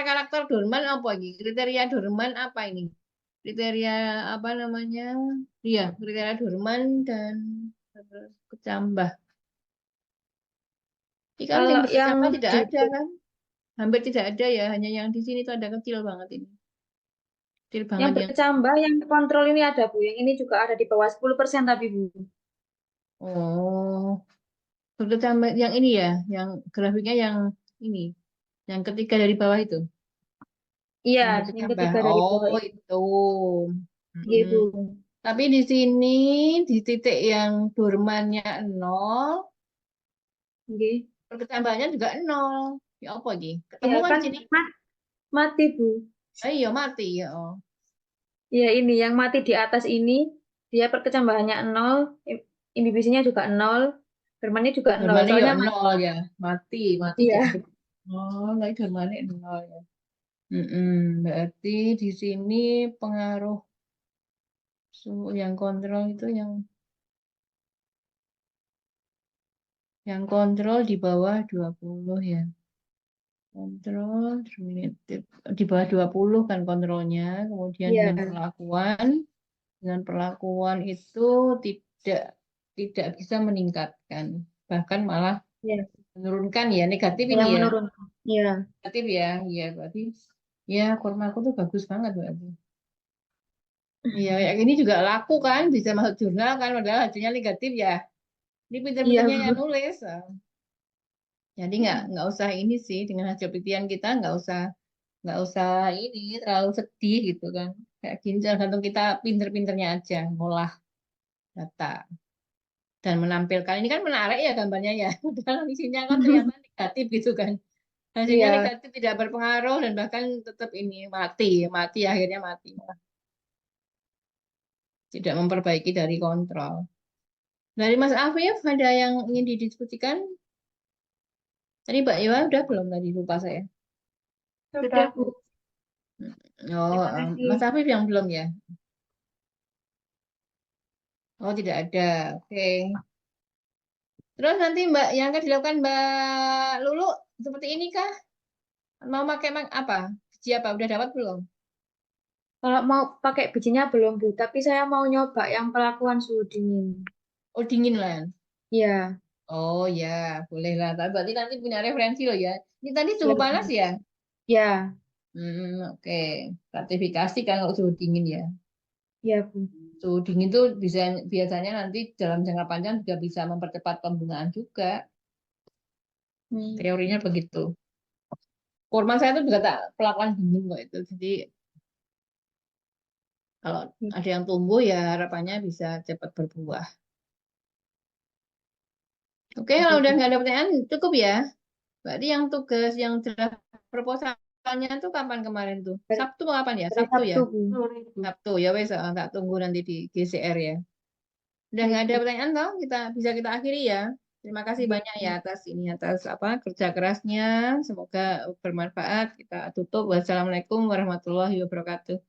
Dorman apa iki? Kriteria Dorman apa ini? Kriteria apa namanya? Iya, kriteria Dorman dan kecambah. Ikan yang Kalau yang berkecambah tidak di ada kan? Hampir tidak ada ya, hanya yang di sini tuh ada kecil banget ini. Kecil yang banget yang berkecambah, yang kontrol ini ada Bu. Yang ini juga ada di bawah 10% tapi Bu. oh, berkecambah yang ini ya, yang grafiknya yang ini, yang ketiga dari bawah itu, Iya, yang yang berkecambah. ketiga dari Oh, bawah itu. itu. Iya Mm-mm. Bu. Tapi di sini di titik yang durmannya nol, Oke. pertambahannya juga nol. Ya apa lagi? Iya Ketemu kan di kan sini? mati Bu. Iya mati ya. Oh. Iya ini yang mati di atas ini dia perkecambahannya nol, imbibisinya juga nol, bermannya juga nol. Durmannya ya Soalnya nol ya. Mati jadi iya, nol. Lagi durmannya nol ya. Mm-mm. Berarti di sini pengaruh suhu yang kontrol itu yang kontrol di bawah 20 ya. Kontrol terminated di bawah 20 kan kontrolnya. Kemudian iya, dengan perlakuan itu tidak tidak bisa meningkatkan, bahkan malah iya. menurunkan ya, negatif ini Yang ya, menurun. Iya, negatif ya, ya berarti ya kurmaku tuh bagus banget berarti. Ya, yang ini juga laku kan, bisa masuk jurnal kan, padahal hasilnya negatif ya. Ini iya pinter-pinternya yang Bu. nulis. Jadi nggak usah ini sih dengan hasil penelitian kita nggak usah ini terlalu sedih gitu kan. Kayak gini tergantung kita pinter-pinternya aja ngolah data dan menampilkan ini kan menarik ya gambarnya ya. Padahal isinya kan ternyata negatif gitu kan. Hasilnya Iya, negatif tidak berpengaruh dan bahkan tetap ini mati, mati akhirnya mati malah tidak memperbaiki dari kontrol. Dari Mas Afif ada yang ingin didiskusikan? Tadi Mbak Iwa udah belum tadi lupa saya. sudah Bu. Oh, Terima kasih. Mas Afif yang belum ya? Oh, tidak ada. Oke. Terus nanti Mbak yang akan dilakukan Mbak Lulu seperti ini kah? Mau pakai apa? Biji apa? Udah dapat belum? Kalau mau pakai bijinya belum Bu, tapi saya mau nyoba yang pelakuan suhu dingin. Oh, dingin lah. Iya, Oh ya, boleh lah. Tapi berarti nanti punya referensi loh ya. Ini tadi suhu panas ya, ya? ya, Oke. Ratifikasi kan kalau suhu dingin ya. ya, Bu. Suhu dingin tuh bisa biasanya nanti dalam jangka panjang juga bisa mempercepat pembungaan juga. Hmm. Teorinya begitu. Kurma saya tuh juga tak pelakukan dingin kok itu. Jadi kalau ada yang tumbuh ya harapannya bisa cepat berbuah. Oke, kalau Oke, udah Bu. nggak ada pertanyaan cukup ya. Berarti yang tugas yang draft proposalnya tuh kapan kemarin tuh? Dari, Sabtu kapan ya? dari Sabtu ya? Sabtu, Bu. Sore itu. Sabtu ya wes, tak tunggu nanti di GCR ya. Udah nggak Baik, ada Bu. pertanyaan toh? Kita akhiri ya. Terima kasih Iya, banyak ya Bu. atas ini atas apa kerja kerasnya. Semoga bermanfaat. Kita tutup. Wassalamualaikum warahmatullahi wabarakatuh.